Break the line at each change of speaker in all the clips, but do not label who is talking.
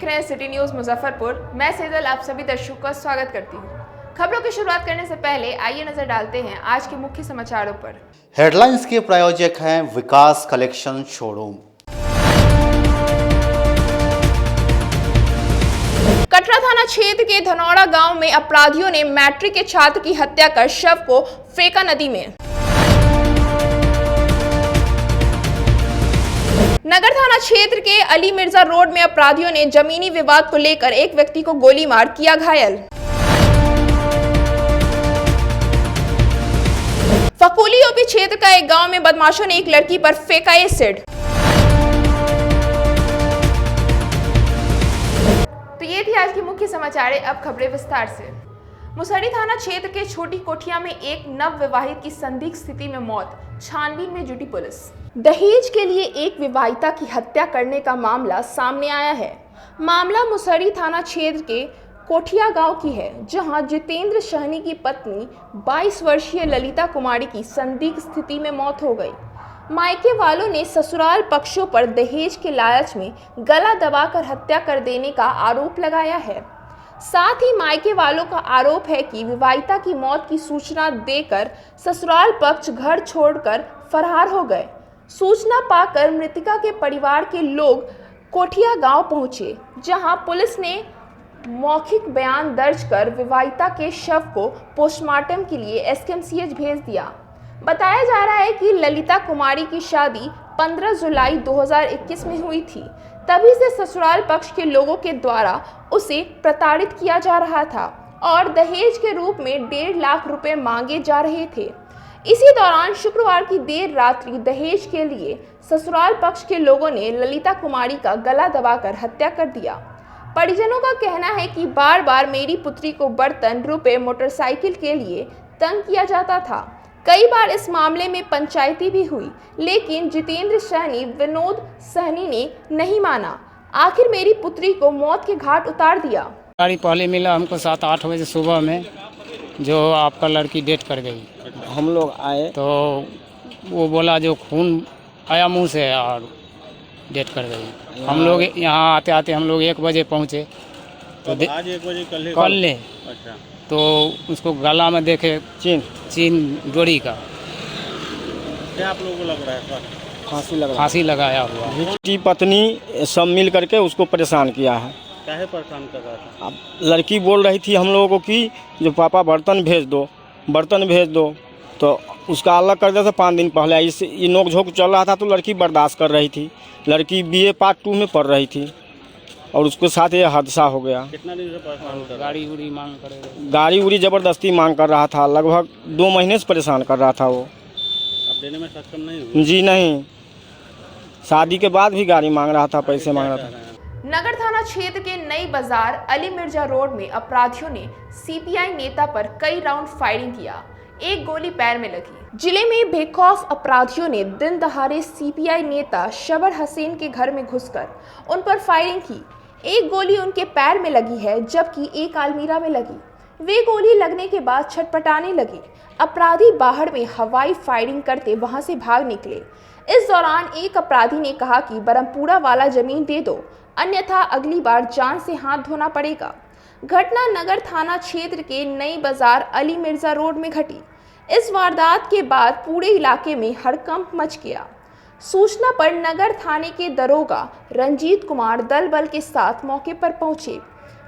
देख रहे हैं सिटी न्यूज़ मुजफ्फरपुर। मैं सेजल आप सभी दर्शकों का स्वागत करती हूँ। खबरों की शुरुआत करने से पहले आइए नजर डालते हैं आज के मुख्य समाचारों पर।
हेडलाइंस के प्रायोजक हैं विकास कलेक्शन शोरूम।
कटरा थाना क्षेत्र के धनौरा गांव में अपराधियों ने मैट्रिक के छात्र की हत्या कर शव को फेंका नदी में। नगर थाना क्षेत्र के अली मिर्जा रोड में अपराधियों ने जमीनी विवाद को लेकर एक व्यक्ति को गोली मार किया घायल। फकूली ओपी क्षेत्र का एक गांव में बदमाशों ने एक लड़की पर फेंका एसिड। तो ये थी आज की मुख्य समाचार। अब खबरें विस्तार से। मुसहरी थाना क्षेत्र के छोटी कोठिया में एक नव विवाहित की संदिग्ध स्थिति में मौत, छानबीन में जुटी पुलिस। दहेज के लिए एक विवाहिता की हत्या करने का मामला सामने आया है। मामला मुसहरी थाना क्षेत्र के कोठिया गांव की है, जहां जितेंद्र सहनी की पत्नी 22 वर्षीय ललिता कुमारी की संदिग्ध स्थिति में मौत हो गई। मायके वालों ने ससुराल पक्षों पर दहेज के लालच में गला दबाकर हत्या कर देने का आरोप लगाया है। साथ ही मायके वालों का आरोप है कि विवाहिता की मौत की सूचना देकर ससुराल पक्ष घर छोड़कर फरार हो गए। सूचना पाकर मृतका के परिवार के लोग कोठिया गांव पहुंचे, जहां पुलिस ने मौखिक बयान दर्ज कर विवाहिता के शव को पोस्टमार्टम के लिए एसकेएमसीएच भेज दिया। बताया जा रहा है कि ललिता कुमारी की शादी 15 जुलाई 2021 में हुई थी। तभी से ससुराल पक्ष के लोगों के द्वारा उसे प्रताड़ित किया जा रहा था और दहेज के रूप में 1.5 लाख रुपए मांगे जा रहे थे। इसी दौरान शुक्रवार की देर रात्रि दहेज के लिए ससुराल पक्ष के लोगों ने ललिता कुमारी का गला दबाकर हत्या कर दिया। परिजनों का कहना है कि बार बार मेरी पुत्री को बर्तन, रुपए, मोटरसाइकिल के लिए तंग किया जाता था। कई बार इस मामले में पंचायती भी हुई, लेकिन जितेंद्र सहनी, विनोद सहनी ने नहीं माना। आखिर मेरी पुत्री को मौत के घाट उतार दिया।
गाड़ी पहले मिला हमको 7-8 बजे सुबह में, जो आपका लड़की डेथ कर गई।
हम लोग आए
तो वो बोला जो खून आया मुंह से और डेथ कर गई। हम लोग यहाँ आते आते हम लोग 1 बजे पहुँचे। तो
आज 1 बजे
कल ले
अच्छा,
तो उसको गला में देखे चीन डोरी का।
क्या आप लोगों को लग रहा है?
फांसी लगाया हुआ।
बेटी पत्नी सब मिल करके उसको परेशान किया है। काहे परेशान कर रहा था? अब लड़की बोल रही थी हम लोगों को कि जो पापा बर्तन भेज दो, तो उसका अलग कर दिया था 5 दिन पहले। इससे ये नोक-झोंक चल रहा था तो लड़की बर्दाश्त कर रही थी। लड़की BA पार्ट 2 में पढ़ रही थी और उसके साथ ये हादसा हो गया। कितना दिन से परेशान कर? गाड़ी उड़ी जबरदस्ती मांग कर रहा था। लगभग 2 महीने से परेशान कर रहा था वो। अब देने में सक्षम नहीं हुआ? जी नहीं, शादी के बाद भी गाड़ी मांग रहा था, पैसे मांग रहा था।
नगर थाना क्षेत्र के नई बाजार अली मिर्जा रोड में अपराधियों ने CPI नेता पर कई राउंड फायरिंग किया। एक गोली पैर में लगी। जिले में बेखौफ अपराधियों ने दिन दहाड़े CPI नेता शबर हसन के घर में घुसकर उन पर फायरिंग की। एक गोली उनके पैर में लगी है, जबकि एक अलमीरा में लगी। वे गोली लगने के बाद छटपटाने लगे। अपराधी बाहर में हवाई फायरिंग करते वहां से भाग निकले। इस दौरान एक अपराधी ने कहा कि बरमपुरा वाला जमीन दे दो, अन्यथा अगली बार जान से हाथ धोना पड़ेगा। घटना नगर थाना क्षेत्र के नई बाजार अली मिर्जा रोड में घटी। इस वारदात के बाद पूरे इलाके में हड़कंप मच गया। सूचना पर नगर थाने के दरोगा रंजीत कुमार दल बल के साथ मौके पर पहुंचे।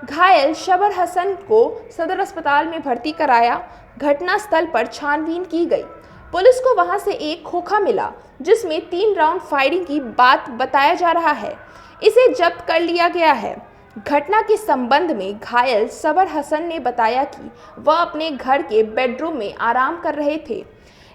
घायल शबर हसन को सदर अस्पताल में भर्ती कराया। घटना स्थल पर छानबीन की गई। पुलिस को वहां से एक खोखा मिला, जिसमें 3 राउंड फायरिंग की बात बताया जा रहा है। इसे जब्त कर लिया गया है। घटना के संबंध में घायल शबर हसन ने बताया कि वह अपने घर के बेडरूम में आराम कर रहे थे।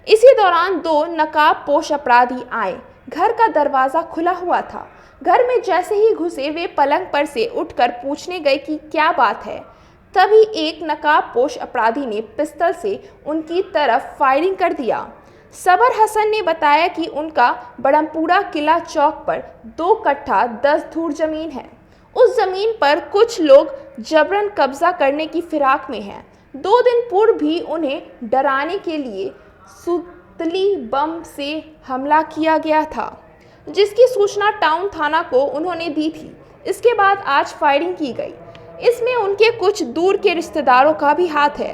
इसी दौरान 2 नकाबपोश अपराधी आए। घर का दरवाजा खुला हुआ था। घर में जैसे ही घुसे वे पलंग पर से उठकर पूछने गए कि क्या बात है। तभी एक नकाबपोश अपराधी ने पिस्तौल से उनकी तरफ फायरिंग कर दिया। शबर हसन ने बताया कि उनका बड़मपुरा किला चौक पर 2 कट्ठा 10 धूर जमीन है। उस जमीन पर कुछ लोग जबरन कब्जा करने की फिराक में हैं। 2 दिन पूर्व भी उन्हें डराने के लिए सुतली बम से हमला किया गया था, जिसकी सूचना टाउन थाना को उन्होंने दी थी। इसके बाद आज फायरिंग की गई। इसमें उनके कुछ दूर के रिश्तेदारों का भी हाथ है।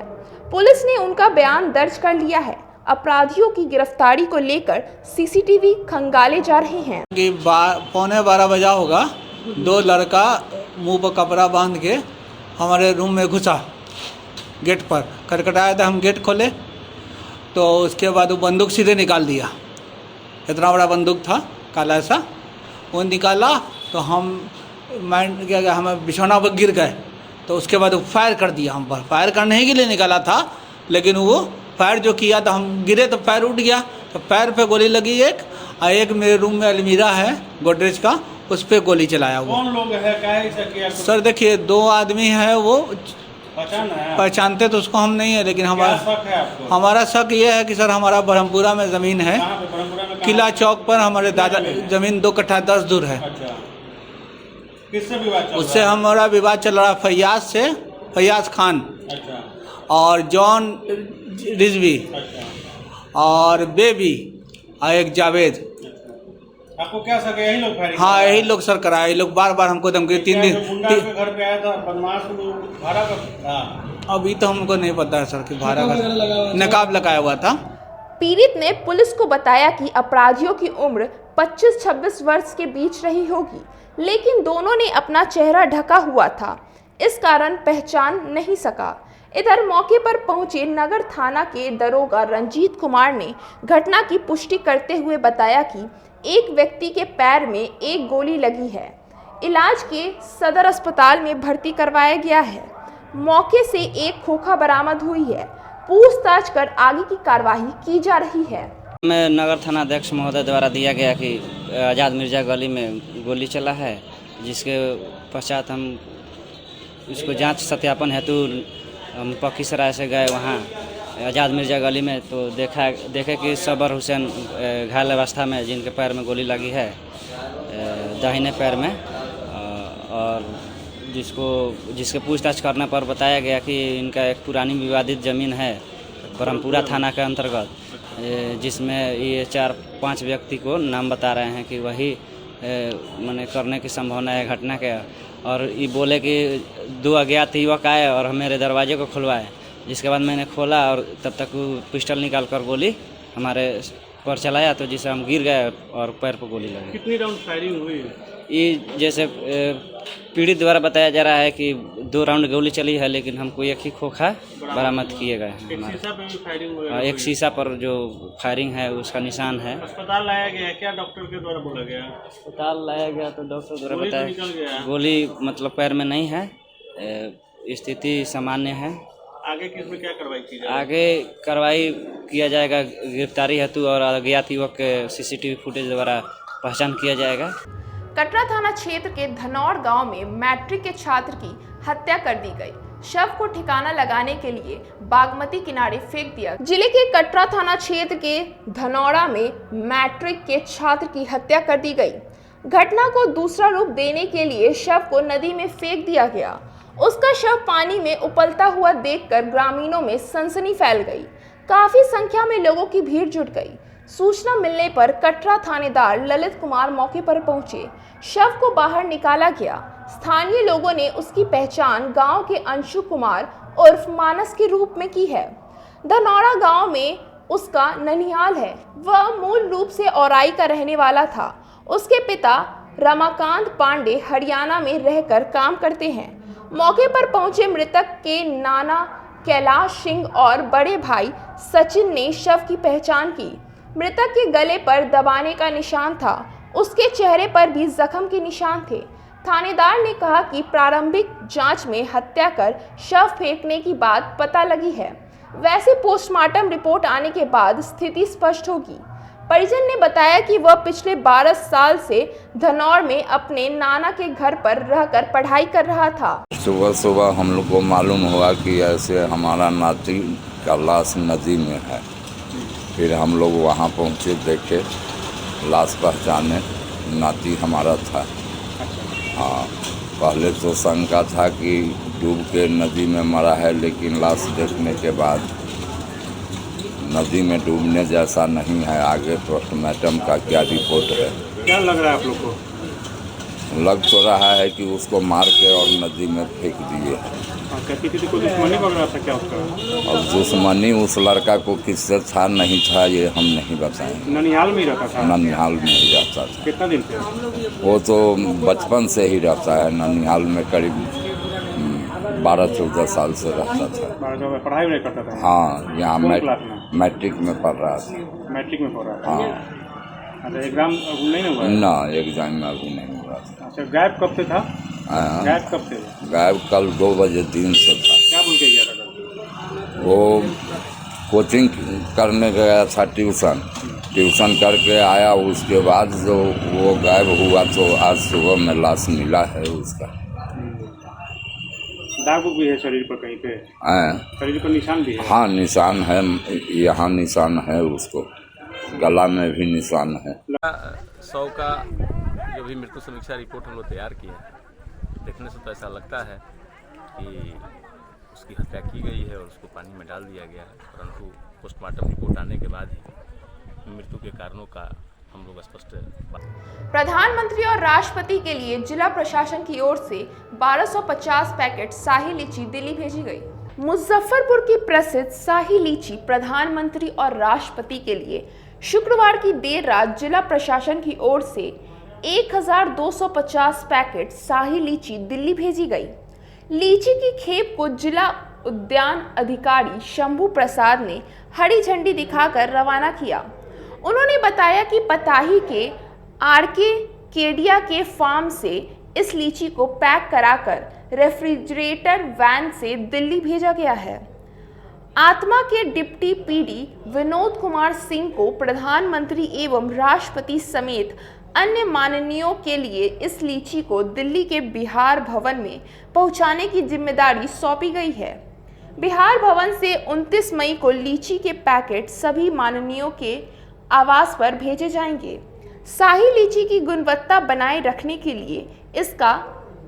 पुलिस ने उनका बयान दर्ज कर लिया है। अपराधियों की गिरफ्तारी को लेकर सीसीटीवी खंगाले जा रहे हैं।
कि 11:15 बजा होगा, 2 लड़का मुंह पर कपड़ा बांध के हमारे रूम में घुसा, गेट पर खटखटाया था। हम गेट खोले तो उसके बाद वो बंदूक सीधे निकाल दिया। इतना बड़ा बंदूक था काला सा, वो निकाला तो हम माइंड क्या हमें बिछौना पर गिर गए। तो उसके बाद वो फायर कर दिया हम पर। फायर करने ही के लिए निकाला था, लेकिन वो फायर जो किया तो हम गिरे तो पैर उठ गया। तो पैर पे गोली लगी एक, और एक मेरे रूम में अलमीरा है गोदरेज का, उस पर गोली चलाया। वो
कौन लोग है, क्या ऐसा किया?
सर देखिए 2 आदमी है, वो
है?
पहचानते तो उसको हम नहीं है, लेकिन
क्या शक है आपको?
हमारा शक ये है कि सर हमारा ब्रह्मपुरा में ज़मीन है,
कहाँ पे? ब्रह्मपुरा में कहाँ?
किला चौक पर हमारे दादा ज़मीन 2 कट्ठा 10 दूर है।
अच्छा, किससे विवाद चल रहा है?
उससे हमारा विवाद चल रहा है फैयाज से, फैयाज खान
अच्छा
और जॉन रिजवी
अच्छा
और बेबी और एक जावेद।
आपको क्या शक है? यही लोग फायरिंग?
हाँ यही लोग सर कराए। ये लोग बार बार हमको धमकी 3 दिन।
गुंडा के घर पे आया था, बदमाश भाड़ा का था।
अभी तो हमको नहीं पता है सर कि भाड़ा का नकाब लगाया हुआ था।
पीड़ित ने पुलिस को बताया कि अपराधियों की उम्र 25-26 वर्ष के बीच रही होगी, लेकिन दोनों ने अपना चेहरा ढका हुआ था, इस कारण पहचान नहीं सका। इधर मौके पर पहुंचे नगर थाना के दरोगा रंजीत कुमार ने घटना की पुष्टि करते हुए बताया कि एक व्यक्ति के पैर में एक गोली लगी है। इलाज के सदर अस्पताल में भर्ती करवाया गया है। मौके से एक खोखा बरामद हुई है। पूछताछ कर आगे की कार्रवाई की जा रही है।
मैं नगर थाना अध्यक्ष महोदय द्वारा दिया गया कि आज़ाद मिर्जा गली में गोली चला है, जिसके पश्चात हम इसको जांच सत्यापन हेतु हम पक्कीसराय से गए वहाँ आज़ाद मिर्जा गली में, तो देखे कि सबर हुसैन घायल अवस्था में, जिनके पैर में गोली लगी है दाहिने पैर में, और जिसके पूछताछ करने पर बताया गया कि इनका एक पुरानी विवादित ज़मीन है ब्रह्मपुरा थाना के अंतर्गत, जिसमें ये 4-5 व्यक्ति को नाम बता रहे हैं कि वही मैंने करने की संभावना है घटना के। और ये बोले कि 2 अज्ञात युवक आए और मेरे दरवाजे को खुलवाए, जिसके बाद मैंने खोला और तब तक वो पिस्टल निकाल कर गोली हमारे पर चलाया, तो जिससे हम गिर गए और पैर पर गोली लगी।
कितनी राउंड फायरिंग हुई?
ये जैसे पीड़ित द्वारा बताया जा रहा है कि 2 राउंड गोली चली है, लेकिन हमको एक ही खोखा बरामद किए गए हैं।
एक शीशा पे भी फायरिंग हुई?
एक शीशा पर जो फायरिंग है उसका निशान है।
अस्पताल लाया गया, क्या डॉक्टर के द्वारा बोला गया?
अस्पताल लाया गया तो डॉक्टर द्वारा
गोली तो
बताया
निकल गया।
गोली मतलब पैर में नहीं है, स्थिति सामान्य है।
आगे किसमें क्या कार्रवाई की जाएगी?
आगे कार्रवाई किया जाएगा गिरफ्तारी हेतु, और अज्ञात युवक के सीसीटीवी फुटेज द्वारा पहचान किया जाएगा।
कटरा थाना क्षेत्र के धनौर गांव में मैट्रिक के छात्र की हत्या कर दी गई। शव को ठिकाना लगाने के लिए बागमती किनारे फेंक दिया। जिले के कटरा थाना क्षेत्र के धनौरा में मैट्रिक के छात्र की हत्या कर दी गई। घटना को दूसरा रूप देने के लिए शव को नदी में फेंक दिया गया। उसका शव पानी में उबलता हुआ देखकर ग्रामीणों में सनसनी फैल गई। काफी संख्या में लोगों की भीड़ जुट गई। सूचना मिलने पर कटरा थानेदार ललित कुमार मौके पर पहुंचे। शव को बाहर निकाला गया। स्थानीय लोगों ने उसकी पहचान गांव के अंशु कुमार उर्फ मानस के रूप में की है। धनौरा गांव में उसका ननिहाल है। वह मूल रूप से औराई का रहने वाला था। उसके पिता रमाकांत पांडे हरियाणा में रहकर काम करते हैं। मौके पर पहुंचे मृतक के नाना कैलाश सिंह और बड़े भाई सचिन ने शव की पहचान की। मृतक के गले पर दबाने का निशान था। उसके चेहरे पर भी जख्म के निशान थे। थानेदार ने कहा कि प्रारंभिक जांच में हत्या कर शव फेंकने की बात पता लगी है। वैसे पोस्टमार्टम रिपोर्ट आने के बाद स्थिति स्पष्ट होगी। परिजन ने बताया कि वह पिछले 12 साल से धनौर में अपने नाना के घर पर रहकर पढ़ाई कर रहा था।
सुबह हम लोग को मालूम हुआ कि ऐसे हमारा नाती का लाश नदी में है। फिर हम लोग वहाँ पहुँचे, देखे लाश पहचाने, नाती हमारा था। हाँ, पहले तो शंका था कि डूब के नदी में मरा है, लेकिन लाश देखने के बाद नदी में डूबने जैसा नहीं है। आगे पोस्टमार्टम का क्या रिपोर्ट है?
क्या लग रहा है आप लोग को?
लग तो रहा है कि उसको मार के और नदी में फेंक दिए हैं।
किसी से कोई दुश्मनी वगैरह था क्या उसका?
और दुश्मनी उस लड़का को किससे था नहीं था ये हम नहीं बताएंगे।
ननिहाल में ही रहता था?
ननिहाल में ही रहता था।
कितना दिन से?
वो तो बचपन से ही रहता है ननिहाल में, करीब 12-14 साल से रहता था।
पढ़ाई नहीं करता था?
हाँ, यहाँ
कौन क्लास में?
मैट्रिक में पढ़ रहा था।
मैट्रिक में पढ़ रहा था?
हाँ।
अच्छा, एग्जाम नहीं हुआ?
ना, एग्जाम में अभी नहीं हुआ था।
अच्छा, गायब कब से था?
हाँ।
गायब कब से?
गायब कल 2 बजे दिन से था।
क्या बोल के गया था कल?
वो कोचिंग करने गया था, ट्यूशन करके आया, उसके बाद जो वो गायब हुआ तो आज सुबह में लाश मिला है उसका।
दाग भी है शरीर पर कहीं पे? शरीर पर निशान भी है?
हाँ, निशान है, यहाँ निशान है, उसको गला में भी निशान है।
100 का जो भी मृत्यु समीक्षा रिपोर्ट हम लोग तैयार किए हैं, देखने से तो ऐसा लगता है कि उसकी हत्या की गई है और उसको पानी में डाल दिया गया है, परंतु पोस्टमार्टम रिपोर्ट आने के बाद ही मृत्यु के कारणों का हम लोग स्पष्ट।
प्रधानमंत्री और राष्ट्रपति के लिए जिला प्रशासन की ओर से 1250 पैकेट शाही लीची दिल्ली भेजी गई। मुजफ्फरपुर की प्रसिद्ध शाही लीची प्रधानमंत्री और राष्ट्रपति के लिए शुक्रवार की देर रात जिला प्रशासन की ओर से 1250 पैकेट शाही लीची दिल्ली भेजी गई। लीची की खेप को जिला उद्यान अधिकारी शंभू प्रसाद ने हरी झंडी दिखाकर रवाना किया। उन्होंने बताया कि पताही के आरके केडिया के फार्म से इस लीची को पैक कराकर रेफ्रिजरेटर वैन से दिल्ली भेजा गया है। आत्मा के डिप्टी पीडी विनोद कुमार सिंह को प्रधानमंत्री एवं राष्ट्रपति समेत अन्य माननीयों के लिए इस लीची को दिल्ली के बिहार भवन में पहुंचाने की जिम्मेदारी सौंपी गई है। बिहार भवन से 29 मई को लीची के पैकेट सभी माननीयों के आवास पर भेजे जाएंगे। शाही लीची की गुणवत्ता बनाए रखने के लिए इसका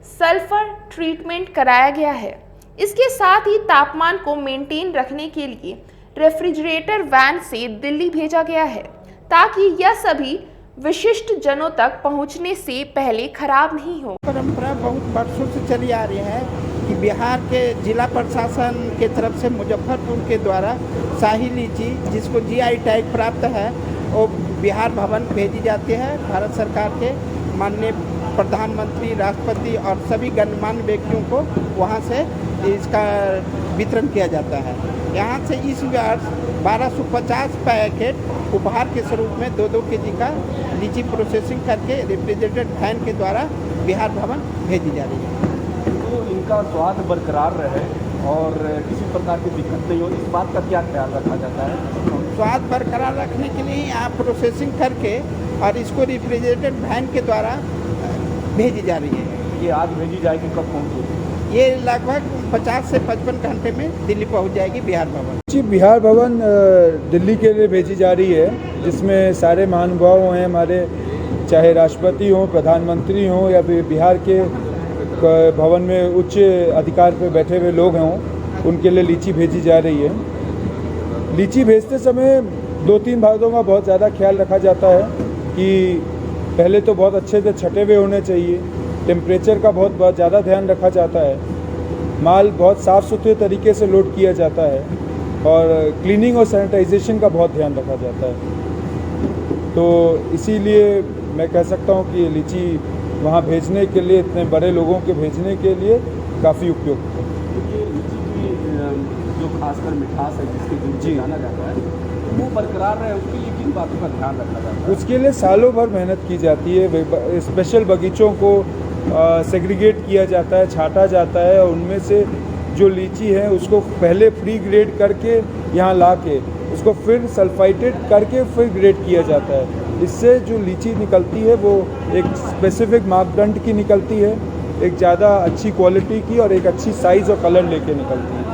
सल्फर ट्रीटमेंट कराया गया है। इसके साथ ही तापमान को मेंटेन रखने के लिए रेफ्रिजरेटर वैन से दिल्ली भेजा गया है, ताकि यह सभी विशिष्ट जनों तक पहुंचने से पहले खराब नहीं हो।
परंपरा बहुत वर्षों से चली आ रही है कि बिहार के जिला प्रशासन के तरफ से मुजफ्फरपुर के द्वारा शाही लीची, जिसको जीआई टैग प्राप्त है, वो बिहार भवन भेजी जाती है। भारत सरकार के माननीय प्रधानमंत्री, राष्ट्रपति और सभी गणमान्य व्यक्तियों को वहाँ से इसका वितरण किया जाता है। यहाँ से इस वर्ष 1250 पैकेट उपहार के स्वरूप में 2-2 केजी का लीची प्रोसेसिंग करके रेफ्रिजरेटेड वैन के द्वारा बिहार भवन भेजी जा रही है।
तो इनका स्वाद बरकरार रहे और किसी प्रकार की दिक्कत नहीं हो, इस बात का क्या ख्याल रखा जाता है?
स्वाद बरकरार रखने के लिए यहाँ प्रोसेसिंग करके और इसको रेफ्रिजरेटेड वैन के द्वारा भेजी जा रही है।
ये आज भेजी जाएगी, कब पहुँचेगी?
ये लगभग 50 से 55 घंटे में दिल्ली पहुंच जाएगी बिहार भवन।
जी, बिहार भवन दिल्ली के लिए भेजी जा रही है, जिसमें सारे महानुभाव हैं हमारे, चाहे राष्ट्रपति हों, प्रधानमंत्री हों या फिर बिहार के भवन में उच्च अधिकार पर बैठे हुए लोग हों, उनके लिए लीची भेजी जा रही है। लीची भेजते समय 2-3 बातों का बहुत ज़्यादा ख्याल रखा जाता है कि पहले तो बहुत अच्छे से छटे हुए होने चाहिए, टेम्परेचर का बहुत ज़्यादा ध्यान रखा जाता है, माल बहुत साफ़ सुथरे तरीके से लोड किया जाता है और क्लीनिंग और सैनिटाइजेशन का बहुत ध्यान रखा जाता है। तो इसीलिए मैं कह सकता हूँ कि लीची वहाँ भेजने के लिए, इतने बड़े लोगों के भेजने के लिए काफ़ी उपयुक्त है।
ये लीची की जो खासकर मिठास है, जिसके जी जाना जाता है, वो बरकरार रहे, उसके लिए किन बातों का ध्यान रखा जाता है?
उसके लिए सालों भर मेहनत की जाती है। स्पेशल बगीचों को सेग्रीगेट किया जाता है, छांटा जाता है और उनमें से जो लीची है उसको पहले फ्री ग्रेड करके यहाँ ला के उसको फिर सल्फाइटेड करके फिर ग्रेड किया जाता है। इससे जो लीची निकलती है वो एक स्पेसिफिक मापदंड की निकलती है, एक ज़्यादा अच्छी क्वालिटी की और एक अच्छी साइज़ और कलर लेके निकलती है।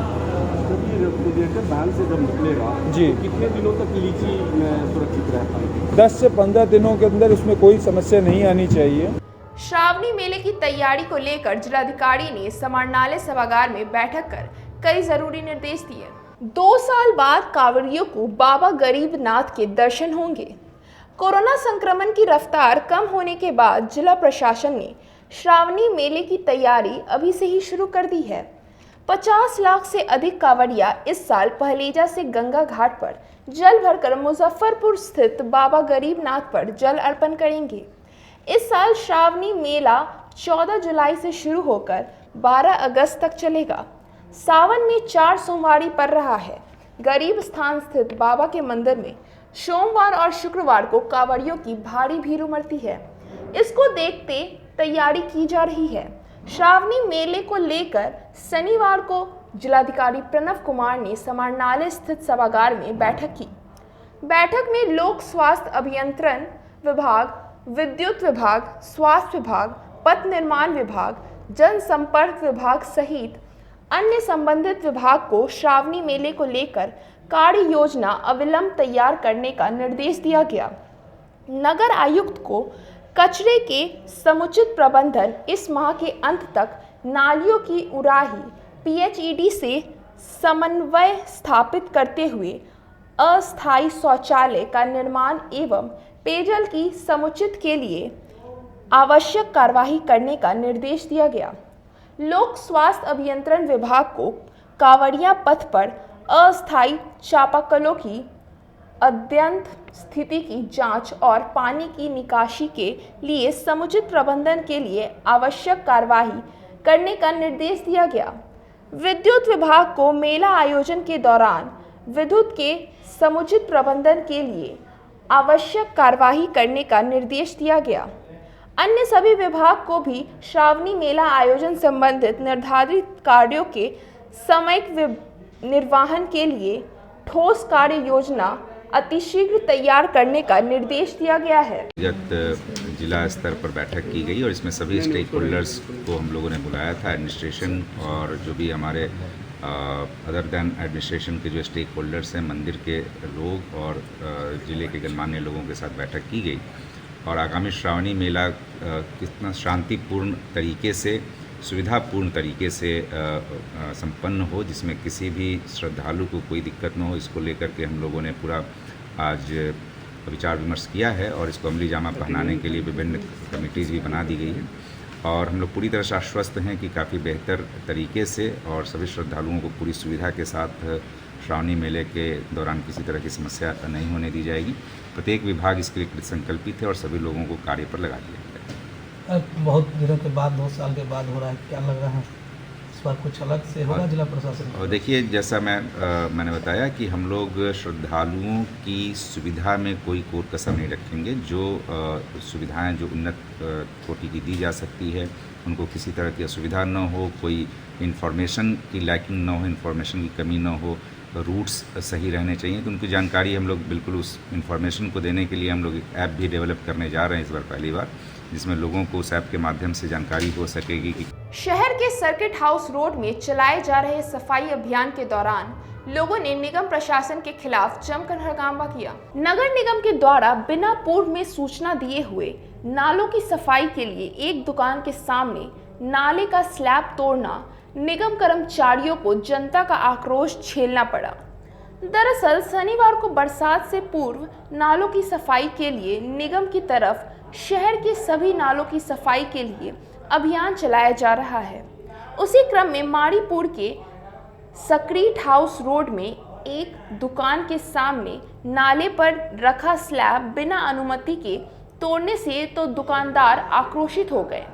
रेफ्रिजरेटर वैन से जब निकलेगा
जी,
तो कितने दिनों तक लीची सुरक्षित रह पाएगी?
10 से 15 दिनों के अंदर उसमें कोई समस्या नहीं आनी चाहिए।
श्रावणी मेले की तैयारी को लेकर जिलाधिकारी ने समाहरणालय सभागार में बैठक कर कई जरूरी निर्देश दिए। 2 साल बाद कांवड़ियों को बाबा गरीबनाथ के दर्शन होंगे। कोरोना संक्रमण की रफ्तार कम होने के बाद जिला प्रशासन ने श्रावणी मेले की तैयारी अभी से ही शुरू कर दी है। 50 लाख से अधिक कांवड़िया इस साल पहलेजा से गंगा घाट पर जल भरकर मुजफ्फरपुर स्थित बाबा गरीबनाथ पर जल अर्पण करेंगे। इस साल श्रावणी मेला 14 जुलाई से शुरू होकर 12 अगस्त तक चलेगा। सावन में 4 सोमवारी पड़ रहा है। गरीब स्थान स्थित बाबा के मंदिर में सोमवार और शुक्रवार को कांवड़ियों की भारी भीड़ उमड़ती है। इसको देखते तैयारी की जा रही है। श्रावणी मेले को लेकर शनिवार को जिलाधिकारी प्रणव कुमार ने समाहरणालय स्थित सभागार में बैठक की। बैठक में लोक स्वास्थ्य अभियंत्रण विभाग, विद्युत विभाग, स्वास्थ्य विभाग, पथ निर्माण विभाग, जनसंपर्क विभाग सहित अन्य संबंधित विभाग को श्रावणी मेले को लेकर कार्य योजना अविलंब तैयार करने का निर्देश दिया गया। नगर आयुक्त को कचरे के समुचित प्रबंधन, इस माह के अंत तक नालियों की उराही, PHED से समन्वय स्थापित करते हुए अस्थायी शौचालय का निर्माण एवं पेयजल की समुचित के लिए आवश्यक कार्यवाही करने का निर्देश दिया गया। लोक स्वास्थ्य अभियंत्रण विभाग को कांवड़िया पथ पर अस्थायी चापाकलों की अद्यतन स्थिति की जांच और पानी की निकासी के लिए समुचित प्रबंधन के लिए आवश्यक कार्यवाही करने का निर्देश दिया गया। विद्युत विभाग को मेला आयोजन के दौरान विद्युत के समुचित प्रबंधन के लिए आवश्यक कार्यवाही करने का निर्देश दिया गया। अन्य सभी विभाग को भी श्रावणी मेला आयोजन संबंधित निर्धारित कार्यों के समयक निर्वहन के लिए ठोस कार्य योजना अतिशीघ्र तैयार करने का निर्देश दिया गया है।
जिला स्तर पर बैठक की गई और इसमें सभी स्टेक होल्डर्स को हम लोगों ने बुलाया था। एडमिनिस्ट्रेशन और जो भी हमारे अदर दैन एडमिनिस्ट्रेशन के जो स्टेक होल्डर्स हैं, मंदिर के लोग और ज़िले के गणमान्य लोगों के साथ बैठक की गई और आगामी श्रावणी मेला कितना शांतिपूर्ण तरीके से, सुविधापूर्ण तरीके से संपन्न हो, जिसमें किसी भी श्रद्धालु को कोई दिक्कत न हो, इसको लेकर के हम लोगों ने पूरा आज विचार विमर्श किया है और इसको अमली जामा पहनाने के लिए विभिन्न कमिटीज़ भी बना दी गई है और हम लोग पूरी तरह से आश्वस्त हैं कि काफ़ी बेहतर तरीके से और सभी श्रद्धालुओं को पूरी सुविधा के साथ श्रावणी मेले के दौरान किसी तरह की समस्या नहीं होने दी जाएगी। प्रत्येक विभाग इसके लिए संकल्पित है और सभी लोगों को कार्य पर लगा दिया गया है।
बहुत दिनों के बाद, 2 साल के बाद हो रहा है, क्या लग रहा है इस बार कुछ अलग से होगा जिला प्रशासन?
और देखिए, जैसा मैंने बताया कि हम लोग श्रद्धालुओं की सुविधा में कोई कोर कसर नहीं रखेंगे। जो सुविधाएं जो उन्नत कोटि की दी जा सकती है, उनको किसी तरह की असुविधा न हो, कोई इन्फॉर्मेशन की लैकिंग न हो, इन्फॉर्मेशन की कमी न हो, रूट्स सही रहने चाहिए, तो उनकी जानकारी हम लोग बिल्कुल उस इन्फॉर्मेशन को देने के लिए हम लोग एक ऐप भी डेवलप करने जा रहे हैं इस बार पहली बार, जिसमें लोगों को उस ऐप के माध्यम से जानकारी हो सकेगी कि
शहर के सर्किट हाउस रोड में चलाए जा रहे सफाई अभियान के दौरान लोगों ने निगम प्रशासन के खिलाफ जमकर हंगामा किया। नगर निगम के द्वारा बिना पूर्व में सूचना दिए हुए नालों की सफाई के लिए एक दुकान के सामने नाले का स्लैब तोड़ना निगम कर्मचारियों को जनता का आक्रोश झेलना पड़ा। दरअसल शनिवार को बरसात से पूर्व नालों की सफाई के लिए निगम की तरफ शहर के सभी नालों की सफाई के लिए अभियान चलाया जा रहा है। उसी क्रम में माड़ीपुर के सक्रीट हाउस रोड में एक दुकान के सामने नाले पर रखा स्लैब बिना अनुमति के तोड़ने से तो दुकानदार आक्रोशित हो गए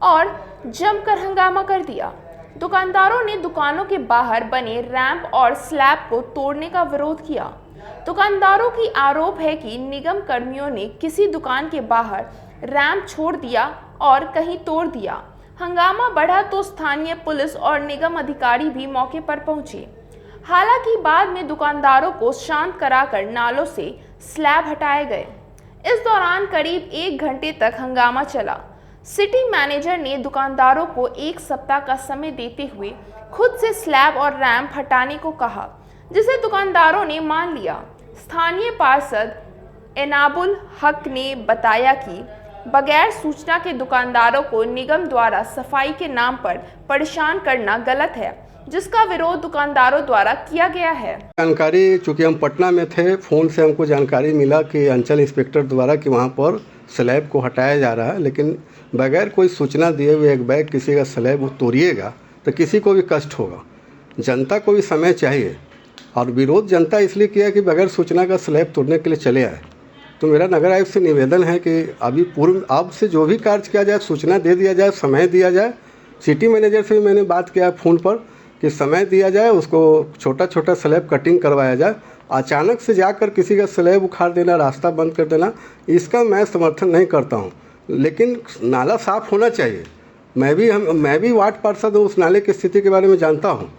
और जमकर हंगामा कर दिया। दुकानदारों ने दुकानों के बाहर बने रैंप और स्लैब को तोड़ने का विरोध किया। दुकानदारों की आरोप है कि निगम कर्मियों ने किसी दुकान के बाहर रैंप छोड़ दिया और कहीं तोड़ दिया। हंगामा बढ़ा तो स्थानीय पुलिस और निगम अधिकारी भी मौके पर पहुंचे। हालांकि बाद में दुकानदारों को शांत कराकर नालों से स्लैब हटाए गए। इस दौरान करीब 1 घंटे तक हंगामा चला। सिटी मैनेजर ने दुकानदारों को 1 सप्ताह का समय देते हुए खुद से स्लैब और रैंप हटाने को कहा, जिसे दुकानदारों ने मान लिया। स्थानीय पार्षद एनाबुल हक ने बताया कि बगैर सूचना के दुकानदारों को निगम द्वारा सफाई के नाम पर परेशान करना गलत है, जिसका विरोध दुकानदारों द्वारा किया गया है।
जानकारी, चूँकि हम पटना में थे, फ़ोन से हमको जानकारी मिला कि अंचल इंस्पेक्टर द्वारा कि वहाँ पर स्लैब को हटाया जा रहा है, लेकिन बगैर कोई सूचना दिए हुए एक बैग किसी का स्लैब तोड़िएगा तो किसी को भी कष्ट होगा। जनता को भी समय चाहिए और विरोध जनता इसलिए किया कि बगैर सूचना का स्लैब तोड़ने के लिए चले आए। तो मेरा नगर आयुक्त से निवेदन है कि अभी पूर्व अब से जो भी कार्य किया जाए सूचना दे दिया जाए, समय दिया जाए। सिटी मैनेजर से भी मैंने बात किया फ़ोन पर कि समय दिया जाए, उसको छोटा छोटा स्लैब कटिंग करवाया जाए। अचानक से जाकर किसी का स्लैब उखाड़ देना, रास्ता बंद कर देना, इसका मैं समर्थन नहीं करता हूँ। लेकिन नाला साफ़ होना चाहिए। मैं भी वार्ड पार्षद हूँ, उस नाले की स्थिति के बारे में जानता हूँ।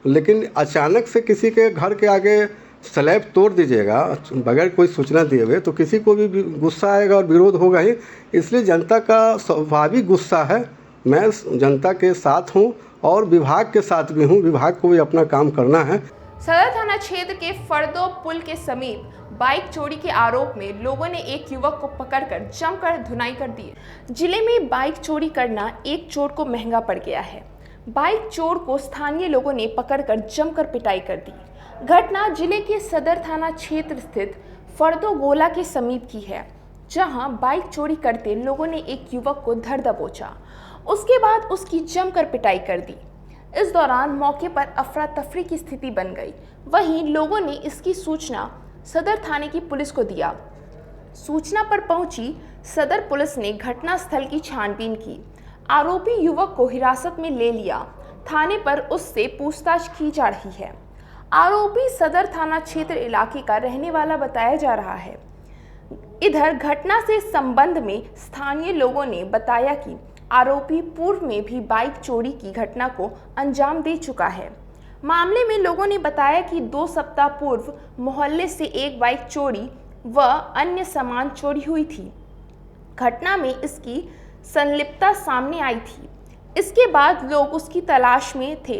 लेकिन अचानक से किसी के घर के आगे स्लैब तोड़ दीजिएगा बगैर कोई सूचना दिए हुए तो किसी को भी गुस्सा आएगा और विरोध होगा ही। इसलिए जनता का स्वाभाविक गुस्सा है। मैं जनता के साथ हूँ और विभाग के साथ भी हूँ। विभाग को भी अपना काम करना है।
सदर थाना क्षेत्र के फरदो पुल के समीप बाइक चोरी के आरोप में लोगों ने एक युवक को पकड़कर जमकर धुनाई कर दी। जिले में बाइक चोरी करना एक चोर को महंगा पड़ गया है। बाइक चोर को स्थानीय लोगों ने पकड़कर जमकर पिटाई कर दी। घटना जिले के सदर थाना क्षेत्र स्थित फरदो गोला के समीप की है, जहां बाइक चोरी करते लोगों ने एक युवक को धर दबोचा। उसके बाद उसकी जमकर पिटाई कर दी। इस दौरान मौके पर अफरा तफरी की स्थिति बन गई। वहीं लोगों ने इसकी सूचना सदर थाने की पुलिस को दिया। सूचना पर पहुंची सदर पुलिस ने घटनास्थल की छानबीन की। आरोपी युवक को हिरासत में ले लिया। थाने पर उससे पूछताछ की जा रही है। आरोपी सदर थाना क्षेत्र इलाके का रहने वाला बताया जा रहा है। इधर घटना से संबंध में स्थानीय लोगों ने बताया कि आरोपी पूर्व में भी बाइक चोरी की घटना को अंजाम दे चुका है। मामले में लोगों ने बताया कि 2 सप्ताह पूर्व मोहल्ले से एक बाइक चोरी व अन्य सामान चोरी हुई थी। घटना में इसकी संलिप्तता सामने आई थी। इसके बाद लोग उसकी तलाश में थे।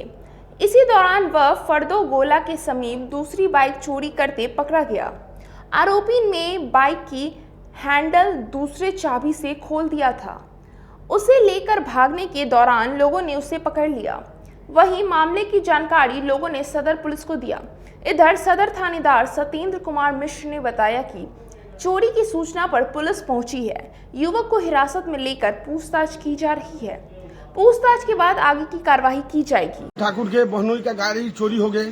इसी दौरान वह फरदो गोला के समीप दूसरी बाइक चोरी करते पकड़ा गया। आरोपी ने बाइक की हैंडल दूसरे चाबी से खोल दिया था। उसे लेकर भागने के दौरान लोगों ने उसे पकड़ लिया। वहीं मामले की जानकारी लोगों ने सदर पुलिस को दिया। इधर सदर थानेदार सत्येंद्र कुमार मिश्र ने बताया कि चोरी की सूचना पर पुलिस पहुंची है। युवक को हिरासत में लेकर पूछताछ की जा रही है। पूछताछ के बाद आगे की कार्रवाई की जाएगी।
ठाकुर के बहनोई का गाड़ी चोरी हो गए।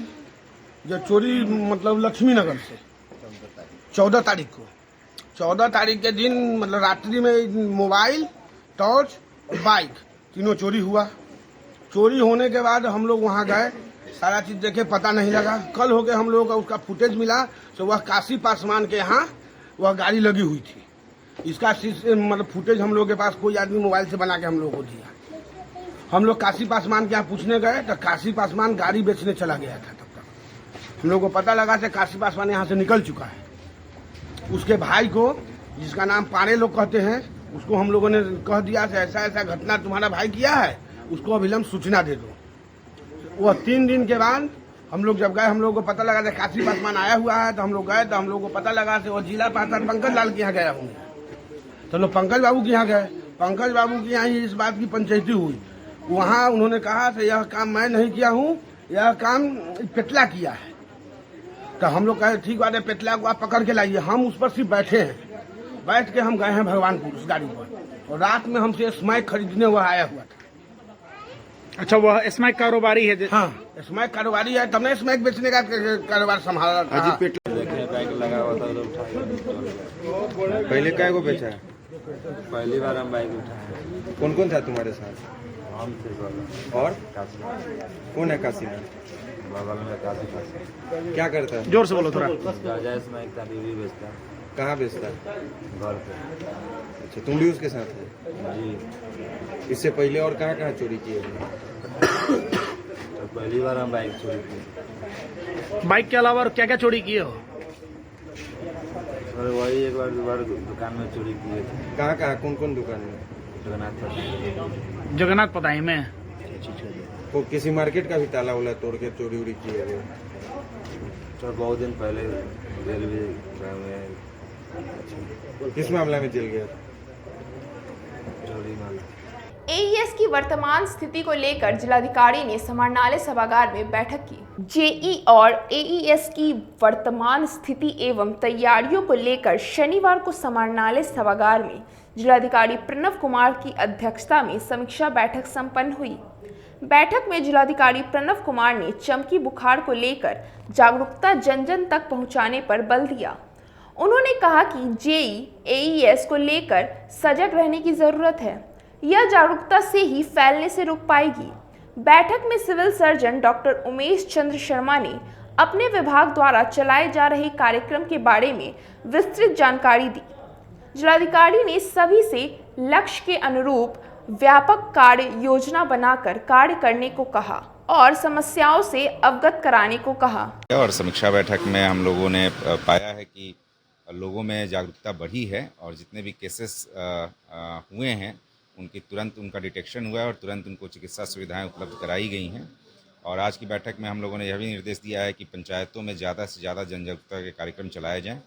जो चोरी मतलब लक्ष्मी नगर से 14 तारीख को 14 तारीख के दिन मतलब रात्रि में मोबाइल, टॉर्च, बाइक तीनों चोरी हुआ। चोरी होने के बाद हम लोग वहां गए, सारा चीज देखे, पता नहीं लगा। कल हो गए हम लोगों का उसका फुटेज मिला। तो वह काशी पासवान के यहाँ वह गाड़ी लगी हुई थी। इसका मतलब फुटेज हम लोग के पास कोई आदमी मोबाइल से बना के हम लोग को दिया। हम लोग काशी पासवान के यहाँ पूछने गए तो काशी पासवान गाड़ी बेचने चला गया था। तब तक हम लोग को पता लगा कि काशी पासवान यहाँ से निकल चुका है। उसके भाई को, जिसका नाम पारे लोग कहते हैं, उसको हम लोगों ने कह दिया कि ऐसा ऐसा घटना तुम्हारा भाई किया है, उसको अविलंब सूचना दे दो। वह 3 दिन के बाद हम लोग जब गए, हम लोग को पता लगा कि काशी पासवान आया हुआ है। तो हम लोग गए तो हम लोग को पता लगा कि वो जिला पार्षद पंकज लाल के यहाँ गया होंगे। तो लोग पंकज बाबू के यहाँ गए। पंकज बाबू के यहाँ इस बात की पंचायती हुई। वहाँ उन्होंने कहा कि यह काम मैं नहीं किया हूँ, यह काम पेटला किया है। तो हम लोग कहे ठीक बात है, पेटला को आप पकड़ के लाइए। हम उस पर सिर्फ बैठे हैं। बैठ के हम गए हैं भगवानपुर उस गाड़ी पर, और रात में हमसे स्मैक खरीदने हुआ आया हुआ था।
अच्छा, वह स्मैक कारोबारी है?
हाँ, स्मैक कारोबारी है, तब ने स्मैक बेचने का कारोबार संभाला।
बाइक लगा हुआ था तो उठाया।
पहले क्या को बेचा है?
पहली बार हम बाइक उठाए।
कौन कौन था तुम्हारे साथ?
हम थे।
और
काशी।
कौन है काशी में?
बगल में काशी।
क्या करता है?
जोर से बोलो थोड़ा।
जायज में एक बीवी बेचता है।
कहाँ बेचता है?
घर पे।
अच्छा, तुम भी उसके साथ है?
जी।
इससे पहले और कहाँ कहाँ चोरी की है?
तो पहली बार हम बाइक चोरी की।
बाइक के अलावा और क्या क्या चोरी किए हो?
और वही एक बार दुकान में चोरी किए थे।
कहाँ कहाँ, कौन कौन दुकान में?
जगन्नाथ पताई में।
वो किसी मार्केट का भी ताला वाला तोड़ के चोरी उड़ी की है?
तो बहुत दिन पहले जेल भी में।
किस मामला में जेल गया?
चोरी मामला।
एईएस की वर्तमान स्थिति को लेकर जिलाधिकारी ने समाहरणालय सभागार में बैठक की। जेई और एईएस की वर्तमान स्थिति एवं तैयारियों को लेकर शनिवार को समाहरणालय सभागार में जिलाधिकारी प्रणव कुमार की अध्यक्षता में समीक्षा बैठक संपन्न हुई। बैठक में जिलाधिकारी प्रणव कुमार ने चमकी बुखार को लेकर जागरूकता जन जन तक पहुंचाने पर बल दिया। उन्होंने कहा कि जेई एईएस को लेकर सजग रहने की जरूरत है, यह जागरूकता से ही फैलने से रोक पाएगी। बैठक में civil surgeon doctor Umesh Chandra Sharma ने अपने विभाग द्वारा चलाए जा रहे कार्यक्रम के बारे में विस्तृत जानकारी दी। जिलाधिकारी ने सभी से लक्ष्य के अनुरूप व्यापक कार्य योजना बनाकर कार्य करने को कहा और समस्याओं से अवगत कराने को कहा।
और समीक्षा बैठक में हम लोगों ने पाया है कि लोगों में जागरूकता बढ़ी है और जितने भी केसेस हुए हैं उनकी तुरंत उनका डिटेक्शन हुआ है और तुरंत उनको चिकित्सा सुविधाएं उपलब्ध कराई गई हैं। और आज की बैठक में हम लोगों ने यह भी निर्देश दिया है कि पंचायतों में ज़्यादा से ज़्यादा जन जागरूकता के कार्यक्रम चलाए जाएं।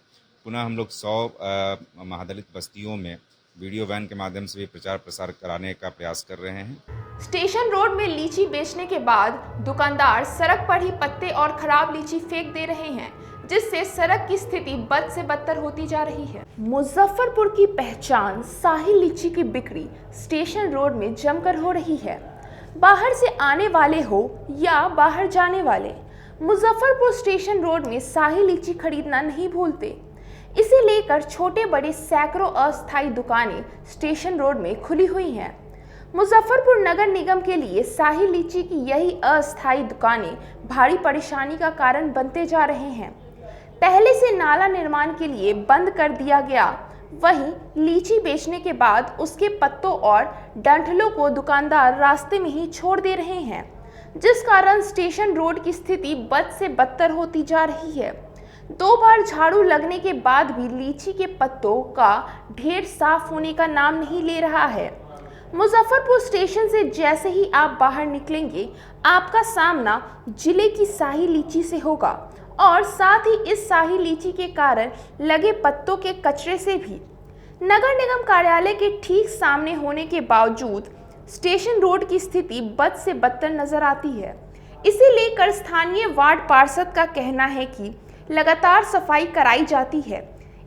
पुनः हम लोग 100 महादलित बस्तियों में वीडियो वैन के माध्यम से भी प्रचार प्रसार कराने का प्रयास कर रहे हैं।
स्टेशन रोड में लीची बेचने के बाद दुकानदार सड़क पर ही पत्ते और खराब लीची फेंक दे रहे हैं, जिससे सड़क की स्थिति बद से बदतर होती जा रही है। मुजफ्फरपुर की पहचान शाही लीची की बिक्री स्टेशन रोड में जमकर हो रही है। बाहर से आने वाले हो या बाहर जाने वाले, मुजफ्फरपुर स्टेशन रोड में शाही लीची खरीदना नहीं भूलते। इसे लेकर छोटे बड़े सैकड़ों अस्थायी दुकानें स्टेशन रोड में खुली हुई हैं। मुजफ्फरपुर नगर निगम के लिए शाही लीची की यही अस्थायी दुकानें भारी परेशानी का कारण बनते जा रहे हैं। पहले से नाला निर्माण के लिए बंद कर दिया गया, वहीं लीची बेचने के बाद उसके पत्तों और डंठलों को दुकानदार रास्ते में ही छोड़ दे रहे हैं, जिस कारण स्टेशन रोड की स्थिति बद से बदतर होती जा रही है। 2 बार झाड़ू लगने के बाद भी लीची के पत्तों का ढेर साफ होने का नाम नहीं ले रहा है। मुजफ्फरपुर स्टेशन से जैसे ही आप बाहर निकलेंगे, आपका सामना जिले की शाही लीची से होगा और साथ ही इस शाही लीची के कारण लगे पत्तों के कचरे से भी। नगर निगम कार्यालय के ठीक सामने होने के बावजूद स्टेशन रोड की स्थिति बद से बदतर नजर आती है। इसे लेकर स्थानीय वार्ड पार्षद का कहना है कि लगातार सफाई कराई जाती है,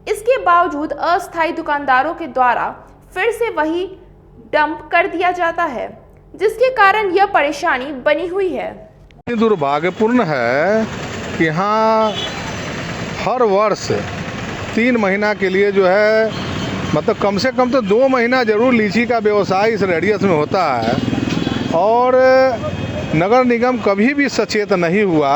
इसके बावजूद अस्थायी दुकानदारों के द्वारा फिर से वही डंप कर दिया जाता है, जिसके कारण यह परेशानी बनी हुई है।
दुर्भाग्यपूर्ण है कि यहाँ हर वर्ष 3 महीना के लिए जो है, मतलब कम से कम तो 2 महीना जरूर लीची का व्यवसाय इस रेडियस में होता है और नगर निगम कभी भी सचेत नहीं हुआ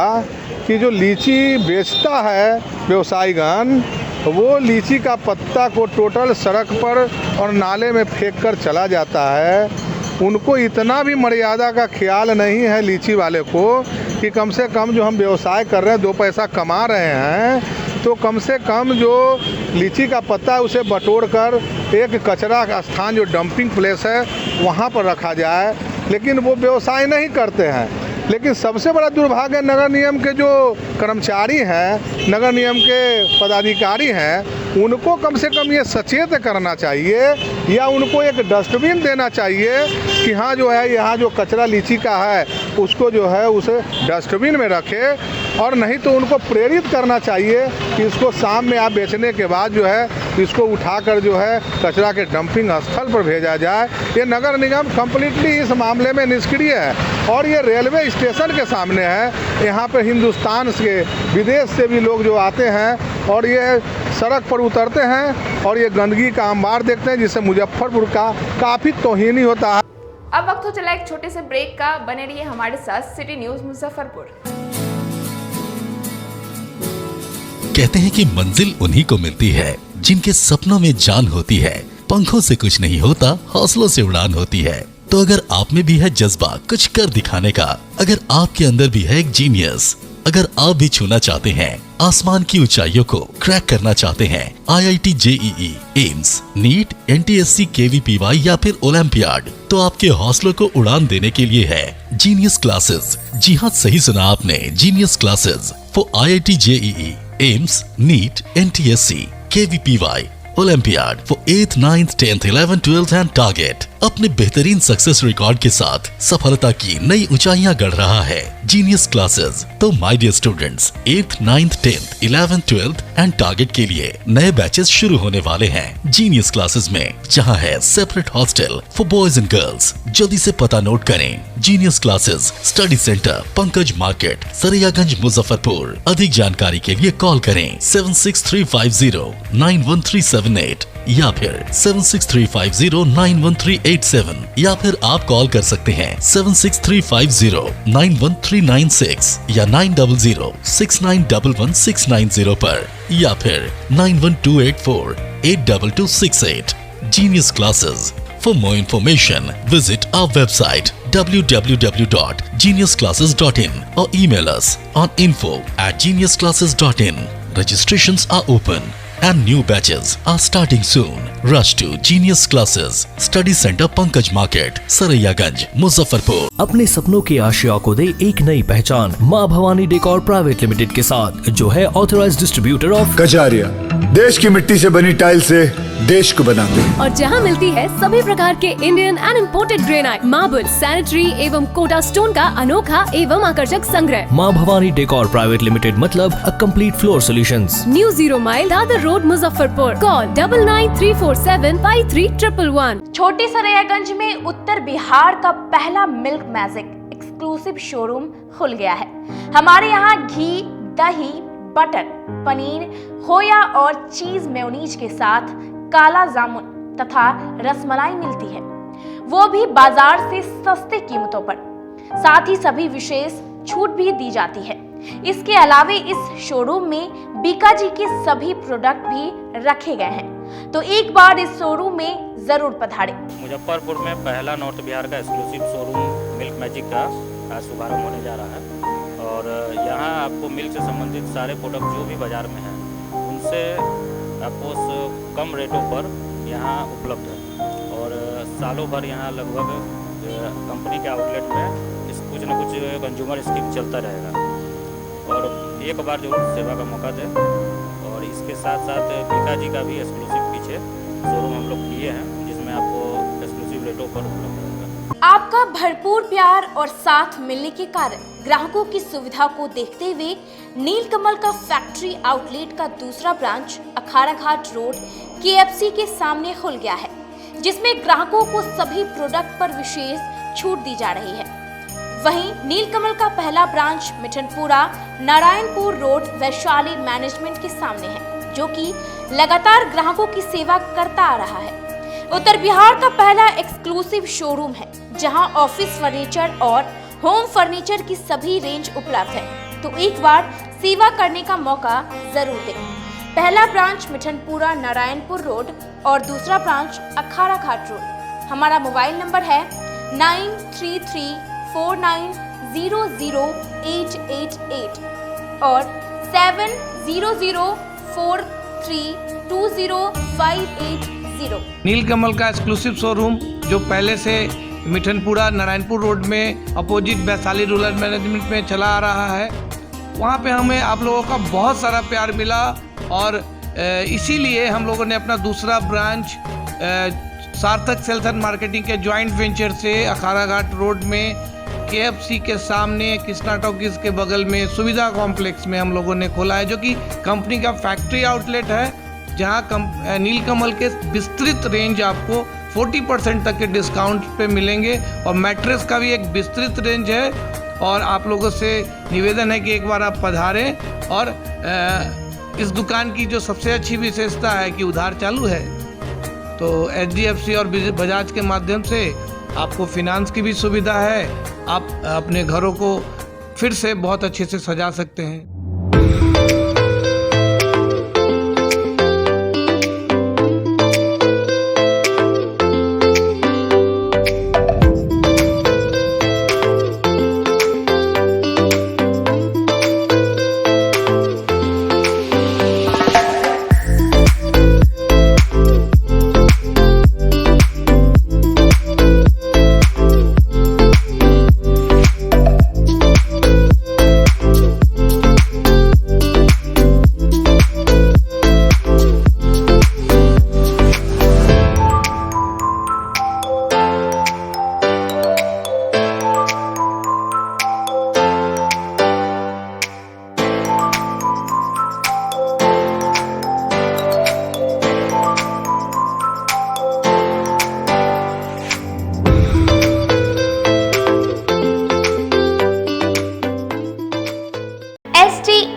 कि जो लीची बेचता है व्यवसायीगण, वो लीची का पत्ता को टोटल सड़क पर और नाले में फेंक कर चला जाता है। उनको इतना भी मर्यादा का ख्याल नहीं है लीची वाले को कि कम से कम जो हम व्यवसाय कर रहे हैं, 2 पैसा कमा रहे हैं, तो कम से कम जो लीची का पत्ता है उसे बटोर कर एक कचरा का स्थान जो डंपिंग प्लेस है वहाँ पर रखा जाए, लेकिन वो व्यवसाय नहीं करते हैं। लेकिन सबसे बड़ा दुर्भाग्य नगर निगम के जो कर्मचारी हैं, नगर निगम के पदाधिकारी हैं, उनको कम से कम ये सचेत करना चाहिए या उनको एक डस्टबिन देना चाहिए कि हाँ जो है यहाँ जो कचरा लीची का है उसको जो है उसे डस्टबिन में रखे, और नहीं तो उनको प्रेरित करना चाहिए कि इसको शाम में आप बेचने के बाद जो है इसको उठाकर जो है कचरा के डंपिंग स्थल पर भेजा जाए। ये नगर निगम कम्प्लीटली इस मामले में निष्क्रिय है और ये रेलवे स्टेशन के सामने है। यहाँ पर हिंदुस्तान से, विदेश से भी लोग जो आते हैं और ये सड़क पर उतरते हैं और ये गंदगी का अंबार देखते हैं, जिससे मुजफ्फरपुर का काफ़ी तौहीनी होता है।
अब वक्त हो चला एक छोटे से ब्रेक का, बने रहिए हमारे साथ सिटी न्यूज़ मुजफ्फरपुर।
कहते हैं कि मंजिल उन्हीं को मिलती है जिनके सपनों में जान होती है। पंखों से कुछ नहीं होता, हौसलों से उड़ान होती है। तो अगर आप में भी है जज्बा कुछ कर दिखाने का, अगर आपके अंदर भी है एक जीनियस, अगर आप भी छूना चाहते हैं आसमान की ऊंचाइयों को, क्रैक करना चाहते हैं IIT JEE, AIIMS, NEET, NTSC, KVPY या फिर ओलंपियाड, तो आपके हौसलों को उड़ान देने के लिए है जीनियस क्लासेस। जी हाँ, सही सुना आपने, genius classes for IIT JEE, AIIMS, NEET, NTSC, KVPY, Olympiad for 8th, 9th, 10th, 11th, 12th and target अपने बेहतरीन सक्सेस रिकॉर्ड के साथ सफलता की नई ऊंचाइयां गढ़ रहा है जीनियस क्लासेस। तो my dear students, 8th, 9th, 10th, 11th, 12th and target के लिए नए बैचेस शुरू होने वाले हैं जीनियस क्लासेस में, जहां है separate hostel for boys and girls. जल्दी से पता नोट करें, genius classes study center Pankaj market, Saraiyaganj, Muzaffarpur. अधिक जानकारी के लिए कॉल करें 7635091378 या फिर 7635091387 या फिर आप कॉल कर सकते हैं 7635091396 या 9006911690 पर या फिर 9128482268। Genius Classes. For more information, visit our website www.geniusclasses.in or email us on info@geniusclasses.in. Registrations are open and new batches are starting soon. Rush to Genius Classes, Study Center Pankaj Market, Saraiyaganj, Muzaffarpur.
अपने सपनों की आशिया को दे एक नई पहचान माँ Bhavani decor private limited के साथ, जो है ऑथराइज्ड डिस्ट्रीब्यूटर ऑफ
कजारिया। देश की मिट्टी से बनी टाइल से देश को बनाते हैं
और जहां मिलती है सभी प्रकार के Indian and imported granite, marble, sanitary एवं कोटा स्टोन का अनोखा एवं आकर्षक संग्रह।
माँ भवानी डेकोर प्राइवेट लिमिटेड मतलब a complete floor solutions.
New 0 mile Dadar road, Muzaffarpur. Call 9934753111।
छोटी सरैयागंज में उत्तर बिहार का पहला मिल्क मैजिक एक्सक्लूसिव शोरूम खुल गया है। हमारे यहाँ घी, दही, बटर, पनीर, खोया और चीज मेयोनीज के साथ काला जामुन तथा रसमलाई मिलती है, वो भी बाजार से सस्ते कीमतों पर। साथ ही सभी विशेष छूट भी दी जाती है। इसके अलावे इस शोरूम में बीकाजी के सभी प्रोडक्ट भी रखे गए हैं, तो एक बार इस शोरूम में जरूर पधारें।
मुजफ्फरपुर में पहला नॉर्थ बिहार का एक्सक्लूसिव शोरूम मिल्क मैजिक का शुभारंभ होने जा रहा है और यहाँ आपको मिल्क से संबंधित सारे प्रोडक्ट जो भी बाजार में हैं उनसे आपको कम रेटों पर यहाँ उपलब्ध है और सालों भर यहाँ लगभग कंपनी के आउटलेट में कुछ न कुछ कंज्यूमर स्कीम चलता रहेगा और एक बार जरूर सेवा का मौका दें। और इसके साथ साथ बीकाजी का भी एक्सक्लूसिव पीछे शोरूम हम लोग किए हैं जिसमें आपको एक्सक्लूसिव रेटों पर उपलब्ध रहेगा।
आपका भरपूर प्यार और साथ मिलने के कारण ग्राहकों की सुविधा को देखते हुए नीलकमल का फैक्ट्री आउटलेट का दूसरा ब्रांच अखाड़ा घाट रोड KFC के सामने खुल गया है, जिसमें ग्राहकों को सभी प्रोडक्ट पर विशेष छूट दी जा रही है। वहीं नीलकमल का पहला branch Mithanpura Narayanpur road Vaishali management के सामने है, जो कि लगातार ग्राहकों की सेवा करता आ रहा है। उत्तर बिहार का पहला एक्सक्लूसिव शोरूम है, जहां ऑफिस फर्नीचर और होम फर्नीचर की सभी रेंज उपलब्ध है, तो एक बार सेवा करने का मौका जरूर दें। पहला ब्रांच मिठनपुरा नारायणपुर रोड और दूसरा ब्रांच अखाड़ा घाट रोड। हमारा मोबाइल नंबर है 9334900888 और 7004320580।
नीलकमल का एक्सक्लूसिव शोरूम जो पहले से मिठनपुरा नारायणपुर रोड में अपोजिट वैशाली रूरल मैनेजमेंट में चला आ रहा है, वहाँ पे हमें आप लोगों का बहुत सारा प्यार मिला और इसीलिए हम लोगों ने अपना दूसरा ब्रांच सार्थक सेल्स एंड मार्केटिंग के जॉइंट वेंचर से अखाड़ा घाट रोड में KFC के सामने कृष्णा टॉकीज के बगल में सुविधा कॉम्प्लेक्स में हम लोगों ने खोला है, जो कि कंपनी का फैक्ट्री आउटलेट है, जहां नीलकमल के विस्तृत रेंज आपको 40% तक के डिस्काउंट पे मिलेंगे और मैट्रेस का भी एक विस्तृत रेंज है। और आप लोगों से निवेदन है कि एक बार आप पधारें और इस दुकान की जो सबसे अच्छी विशेषता है कि उधार चालू है, तो HDFC और बजाज के माध्यम से आपको फिनांस की भी सुविधा है। आप अपने घरों को फिर से बहुत अच्छे से सजा सकते हैं।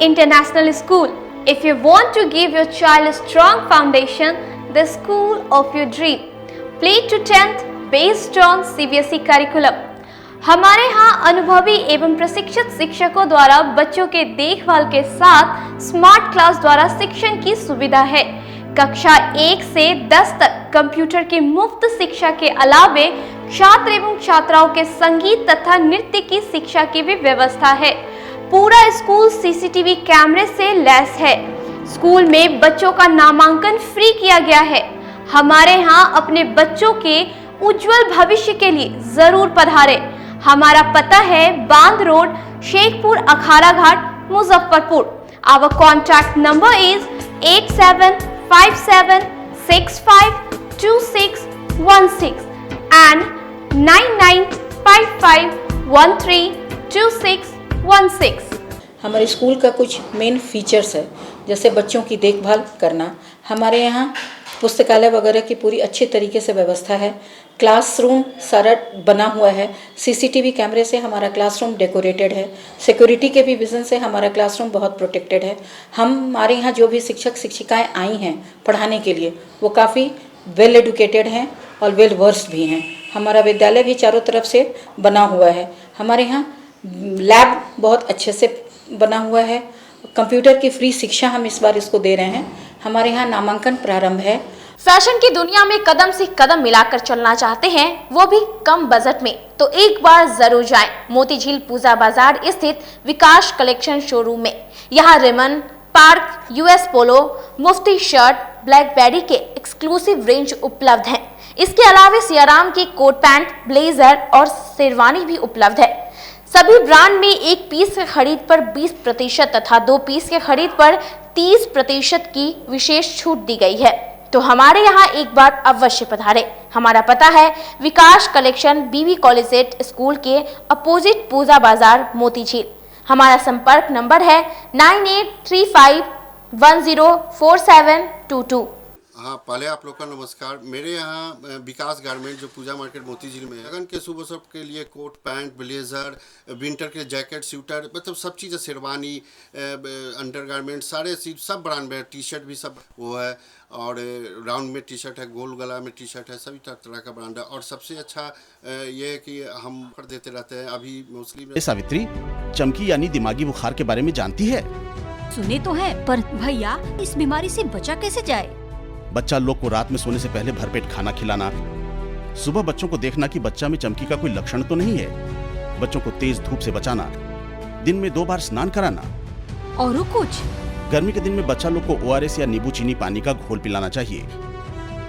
International School. If you want to give your child a strong foundation, the school of your dream. Play to 10th based on CBSE curriculum. हमारे यहाँ अनुभवी एवं प्रशिक्षित शिक्षकों द्वारा बच्चों के देखभाल के साथ स्मार्ट क्लास द्वारा शिक्षण की सुविधा है। कक्षा 1 से 10 तक कंप्यूटर की मुफ्त शिक्षा के अलावे छात्र एवं छात्राओं के संगीत तथा नृत्य की शिक्षा की भी व्यवस्था है। पूरा स्कूल सीसीटीवी कैमरे से लैस है। स्कूल में बच्चों का नामांकन फ्री किया गया है। हमारे यहाँ अपने बच्चों के उज्जवल भविष्य के लिए जरूर पधारें। हमारा पता है बांध road, Shekhpur Akhara Ghat, Muzaffarpur. Our contact number is 8757652616 and 9955132616।
हमारे स्कूल का कुछ मेन फीचर्स है, जैसे बच्चों की देखभाल करना। हमारे यहाँ पुस्तकालय वगैरह की पूरी अच्छी तरीके से व्यवस्था है। क्लासरूम सारा बना हुआ है। सीसीटीवी कैमरे से हमारा क्लासरूम डेकोरेटेड है। सिक्योरिटी के भी विजन से हमारा क्लासरूम बहुत प्रोटेक्टेड है। हमारे यहाँ जो भी शिक्षक शिक्षिकाएं आई हैं पढ़ाने के लिए, वो काफ़ी वेल एडुकेटेड हैं और वेल वर्स्ड भी हैं। हमारा विद्यालय भी चारों तरफ से बना हुआ है। हमारे यहाँ लैब बहुत अच्छे से बना हुआ है। कंप्यूटर की फ्री शिक्षा हम इस बार इसको दे रहे हैं। हमारे यहाँ नामांकन प्रारंभ है।
फैशन की दुनिया में कदम से कदम मिलाकर चलना चाहते हैं, वो भी कम बजट में, तो एक बार जरूर जाएं मोतीझील पूजा बाजार स्थित विकास कलेक्शन शोरूम में। यहाँ रिमन, पार्क, यूएस पोलो, मुफ्ती शर्ट, ब्लैकबेरी के एक्सक्लूसिव रेंज उपलब्ध हैं। इसके अलावा सियाराम की कोट पैंट, ब्लेजर और शेरवानी भी उपलब्ध है। सभी ब्रांड में 1 पीस के खरीद पर 20% तथा 2 पीस के खरीद पर 30% की विशेष छूट दी गई है। तो हमारे यहाँ एक बार अवश्य पधारें। हमारा पता है विकास कलेक्शन, बीवी कॉलेज स्कूल के अपोजिट पूजा बाजार, मोतीझील। हमारा संपर्क नंबर है 9835104722।
हाँ, पहले आप लोग का नमस्कार। मेरे यहाँ विकास गारमेंट जो पूजा मार्केट मोतीझील में है, लगन के शुभ अवसर के लिए कोट पैंट, ब्लेजर, विंटर के जैकेट, स्वेटर, मतलब सब चीज़, शेरवानी, अंडर गारमेंट, सारे सब ब्रांड में, टी शर्ट भी सब वो है। और राउंड में टी शर्ट है, गोल गला में टी शर्ट है, सभी तरह का ब्रांड है। और सबसे अच्छा ये है कि हम ऑफर देते रहते हैं। अभी मोस्टली
सावित्री, चमकी यानी दिमागी बुखार के बारे में जानती है?
सुने तो है, पर भैया इस बीमारी से बचा कैसे जाए?
बच्चा लोग को रात में सोने से पहले भरपेट खाना खिलाना, सुबह बच्चों को देखना कि बच्चा में चमकी का कोई लक्षण तो नहीं है, बच्चों को तेज धूप से बचाना, दिन में 2 बार स्नान कराना।
और कुछ?
गर्मी के दिन में बच्चा लोग को ORS या नींबू चीनी पानी का घोल पिलाना चाहिए।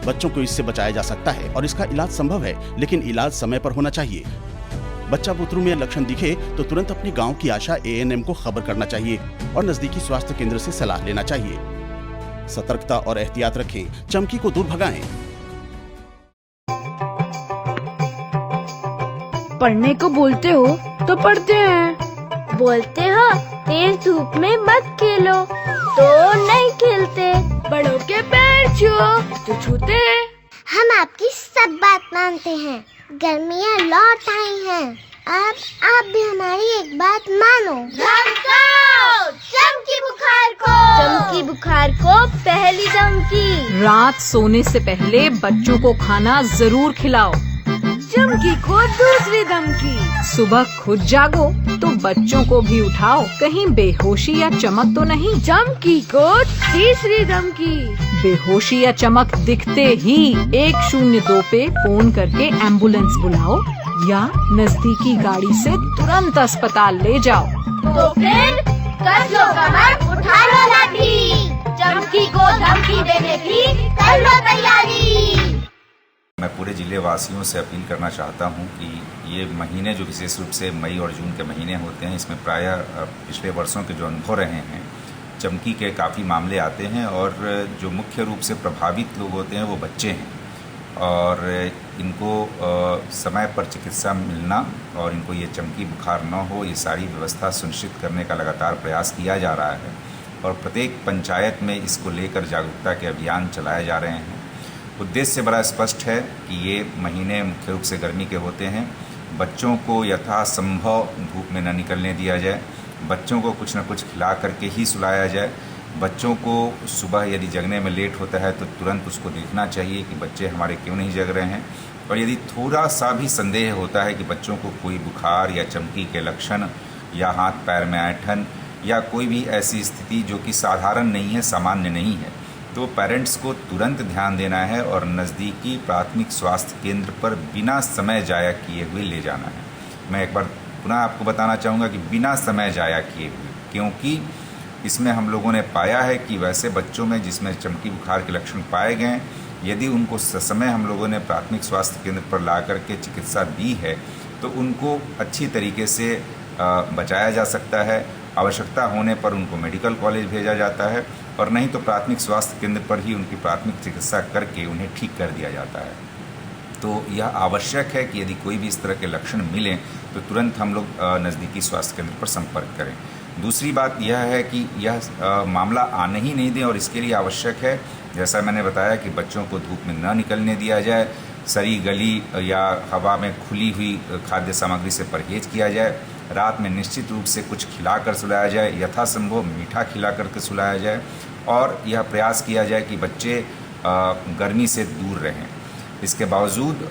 बच्चों को इससे बचाया जा सकता है और इसका इलाज संभव है, लेकिन इलाज समय पर होना चाहिए। बच्चा बुतरू में लक्षण दिखे तो तुरंत अपने गाँव की आशा ANM को खबर करना चाहिए और नजदीकी स्वास्थ्य केंद्र से सलाह लेना चाहिए। सतर्कता और एहतियात रखें, चमकी को दूर भगाएं।
पढ़ने को बोलते हो तो पढ़ते हैं, बोलते हो तेज धूप में मत खेलो तो नहीं खेलते, बड़ों के पैर छुओ तो छूते हैं।
हम आपकी सब बात मानते हैं, गर्मियाँ लौट आई हैं, अब आप भी हमारी एक बात मानो। चमकी बुखार को, चमकी बुखार को पहली धमकी।
रात सोने से पहले बच्चों को खाना जरूर खिलाओ।
चमकी को दूसरी धमकी।
सुबह खुद जागो तो बच्चों को भी उठाओ, कहीं बेहोशी या चमक तो नहीं।
चमकी को तीसरी धमकी।
बेहोशी या चमक दिखते ही 102 पे फोन करके एम्बुलेंस बुलाओ या नजदीकी गाड़ी से तुरंत अस्पताल ले जाओ।
तो फिर कर लो कमर, उठा लो लाठी, चमकी को धमकी देने की कर लो तैयारी।
मैं पूरे जिले वासियों से अपील करना चाहता हूं कि ये महीने जो विशेष रूप से मई और जून के महीने होते हैं, इसमें प्रायः पिछले वर्षों के जो अनुभव रहे हैं, चमकी के काफ़ी मामले आते हैं और जो मुख्य रूप से प्रभावित लोग होते हैं वो बच्चे हैं। और इनको समय पर चिकित्सा मिलना और इनको ये चमकी बुखार न हो, ये सारी व्यवस्था सुनिश्चित करने का लगातार प्रयास किया जा रहा है। और प्रत्येक पंचायत में इसको लेकर जागरूकता के अभियान चलाए जा रहे हैं। उद्देश्य बड़ा स्पष्ट है कि ये महीने मुख्य रूप से गर्मी के होते हैं, बच्चों को यथासंभव धूप में न निकलने दिया जाए बच्चों को कुछ न कुछ खिला करके ही सुलाया जाए। बच्चों को सुबह यदि जगने में लेट होता है तो तुरंत उसको देखना चाहिए कि बच्चे हमारे क्यों नहीं जग रहे हैं, और यदि थोड़ा सा भी संदेह होता है कि बच्चों को कोई बुखार या चमकी के लक्षण या हाथ पैर में ऐंठन या कोई भी ऐसी स्थिति जो कि साधारण नहीं है, सामान्य नहीं है, तो पेरेंट्स को तुरंत ध्यान देना है और नज़दीकी प्राथमिक स्वास्थ्य केंद्र पर बिना समय जाया किए हुए ले जाना है। मैं एक बार पुनः आपको बताना चाहूँगा कि बिना समय जाया किए हुए, क्योंकि इसमें हम लोगों ने पाया है कि वैसे बच्चों में जिसमें चमकी बुखार के लक्षण पाए गए, यदि उनको समय हम लोगों ने प्राथमिक स्वास्थ्य केंद्र पर ला करके चिकित्सा दी है तो उनको अच्छी तरीके से बचाया जा सकता है। आवश्यकता होने पर उनको मेडिकल कॉलेज भेजा जाता है और नहीं तो प्राथमिक स्वास्थ्य केंद्र पर ही उनकी प्राथमिक चिकित्सा करके उन्हें ठीक कर दिया जाता है। तो यह आवश्यक है कि यदि कोई भी इस तरह के लक्षण मिलें तो तुरंत हम लोग नज़दीकी स्वास्थ्य केंद्र पर संपर्क करें। दूसरी बात यह है कि यह मामला आने ही नहीं दें, और इसके लिए आवश्यक है, जैसा मैंने बताया, कि बच्चों को धूप में न निकलने दिया जाए, सड़ी गली या हवा में खुली हुई खाद्य सामग्री से परहेज किया जाए, रात में निश्चित रूप से कुछ खिलाकर सुलाया जाए, यथासंभव मीठा खिला करके सुलाया जाए, और यह प्रयास किया जाए कि बच्चे गर्मी से दूर रहें। इसके बावजूद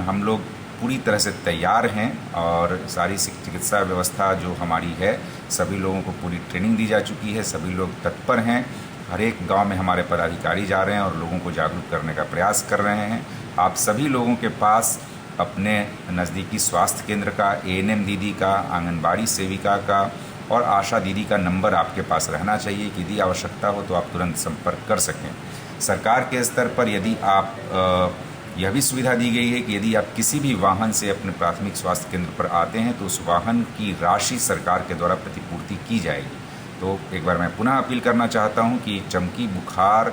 हम लोग पूरी तरह से तैयार हैं और सारी चिकित्सा व्यवस्था जो हमारी है, सभी लोगों को पूरी ट्रेनिंग दी जा चुकी है, सभी लोग तत्पर हैं। हर एक गांव में हमारे पदाधिकारी जा रहे हैं और लोगों को जागरूक करने का प्रयास कर रहे हैं। आप सभी लोगों के पास अपने नज़दीकी स्वास्थ्य केंद्र का, ANM दीदी का, आंगनबाड़ी सेविका का और आशा दीदी का नंबर आपके पास रहना चाहिए कि यदि आवश्यकता हो तो आप तुरंत संपर्क कर सकें। सरकार के स्तर पर यदि आप यह भी सुविधा दी गई है कि यदि आप किसी भी वाहन से अपने प्राथमिक स्वास्थ्य केंद्र पर आते हैं तो उस वाहन की राशि सरकार के द्वारा प्रतिपूर्ति की जाएगी। तो एक बार मैं पुनः अपील करना चाहता हूं कि चमकी बुखार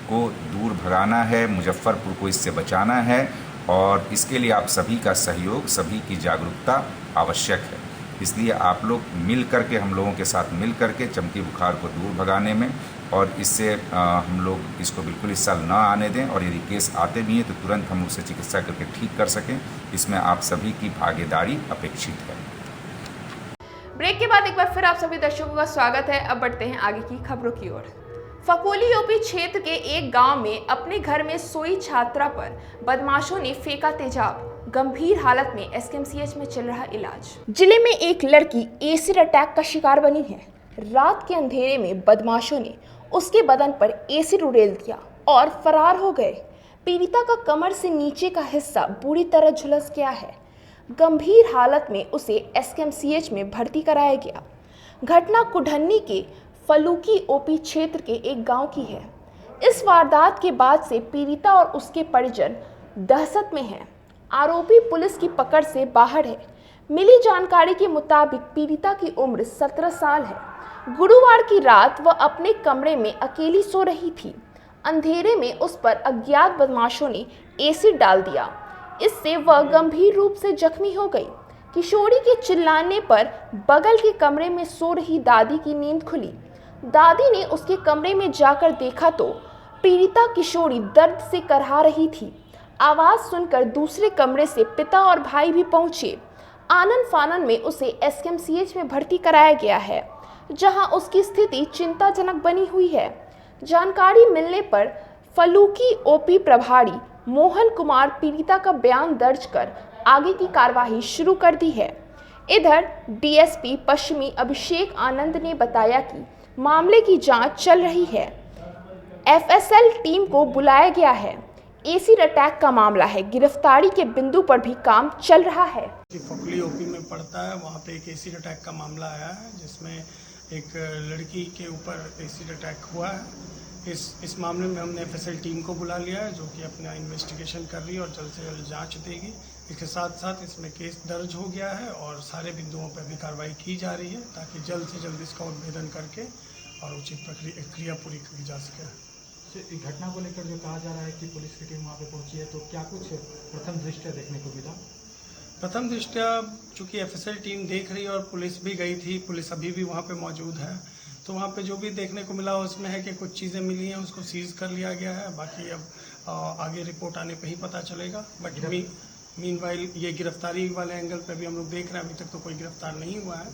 को दूर भगाना है, मुजफ्फरपुर को इससे बचाना है, और इसके लिए आप सभी का सहयोग, सभी की जागरूकता आवश्यक है। इसलिए आप लोग मिल करके, हम लोगों के साथ मिल करके चमकी बुखार को दूर भगाने में, और इससे हम लोग इसको बिल्कुल इस साल ना आने दें, और यदि केस आते भी हैं तो तुरंत हम उसे चिकित्सा करके ठीक कर सकें। इसमें आप सभी की भागीदारी अपेक्षित है।
ब्रेक के बाद एक बार फिर आप सभी दर्शकों का स्वागत है। अब बढ़ते हैं आगे की खबरों की ओर। फकोली यूपी क्षेत्र के एक गांव में अपने घर में सोई छात्रा पर बदमाशों ने फेंका तेजाब। गंभीर हालत में SKMCH में चल रहा इलाज। जिले में एक लड़की एसिड अटैक का शिकार बनी है। रात के अंधेरे में बदमाशों ने उसके बदन पर एसिड उड़ेल दिया और फरार हो गए। पीड़िता का कमर से नीचे का हिस्सा बुरी तरह झुलस गया है। गंभीर हालत में उसे SKMCH में भर्ती कराया गया। घटना कुढ़न्नी के फलूकी OP क्षेत्र के एक गांव की है। इस वारदात के बाद से पीड़िता और उसके परिजन दहशत में हैं। आरोपी पुलिस की पकड़ से बाहर है। मिली जानकारी के मुताबिक पीड़िता की उम्र 17 साल है। गुरुवार की रात वह अपने कमरे में अकेली सो रही थी। अंधेरे में उस पर अज्ञात बदमाशों ने एसिड डाल दिया। इससे वह गंभीर रूप से जख्मी हो गई। किशोरी के चिल्लाने पर बगल के कमरे में सो रही दादी की नींद खुली। दादी ने उसके कमरे में जाकर देखा तो पीड़िता किशोरी दर्द से करहा रही थी। आवाज सुनकर दूसरे कमरे से पिता और भाई भी पहुंचे। आनन फानन में उसे SKMCH में भर्ती कराया गया है, जहां उसकी स्थिति चिंताजनक बनी हुई है। जानकारी मिलने पर फलूकी OP प्रभारी मोहन कुमार पीड़िता का बयान दर्ज कर आगे की कार्यवाही शुरू कर दी है। इधर DSP पश्चिमी अभिषेक आनंद ने बताया कि मामले की जांच चल रही है। FSL टीम को बुलाया गया है। एसिड अटैक का मामला है। गिरफ्तारी के बिंदु पर भी काम चल रहा है।
फकोली OP में पड़ता है, वहाँ पे एक एसिड अटैक का मामला आया है, जिसमें एक लड़की के ऊपर एसिड अटैक हुआ है। इस मामले में हमने FSL टीम को बुला लिया है, जो कि अपना इन्वेस्टिगेशन कर रही है और जल्द से जल्द जांच देगी। इसके साथ साथ इसमें केस दर्ज हो गया है और सारे बिंदुओं पर भी कार्रवाई की जा रही है, ताकि जल्द से जल्द इसका उद्भेदन करके और उचित प्रक्रिया पूरी की जा सके।
घटना को लेकर जो कहा जा रहा है कि पुलिस की टीम वहाँ पे पहुंची है, तो क्या कुछ प्रथम दृष्टया देखने को मिला?
प्रथम दृष्टया चूंकि FSL टीम देख रही है और पुलिस भी गई थी, पुलिस अभी भी वहाँ पे मौजूद है, तो वहाँ पे जो भी देखने को मिला उसमें है कि कुछ चीज़ें मिली हैं, उसको सीज कर लिया गया है। बाकी अब आगे रिपोर्ट आने पे ही पता चलेगा। बट मीनवाइल ये गिरफ्तारी वाले एंगल पे भी हम लोग देख रहे हैं, अभी तक तो कोई गिरफ्तार नहीं हुआ है।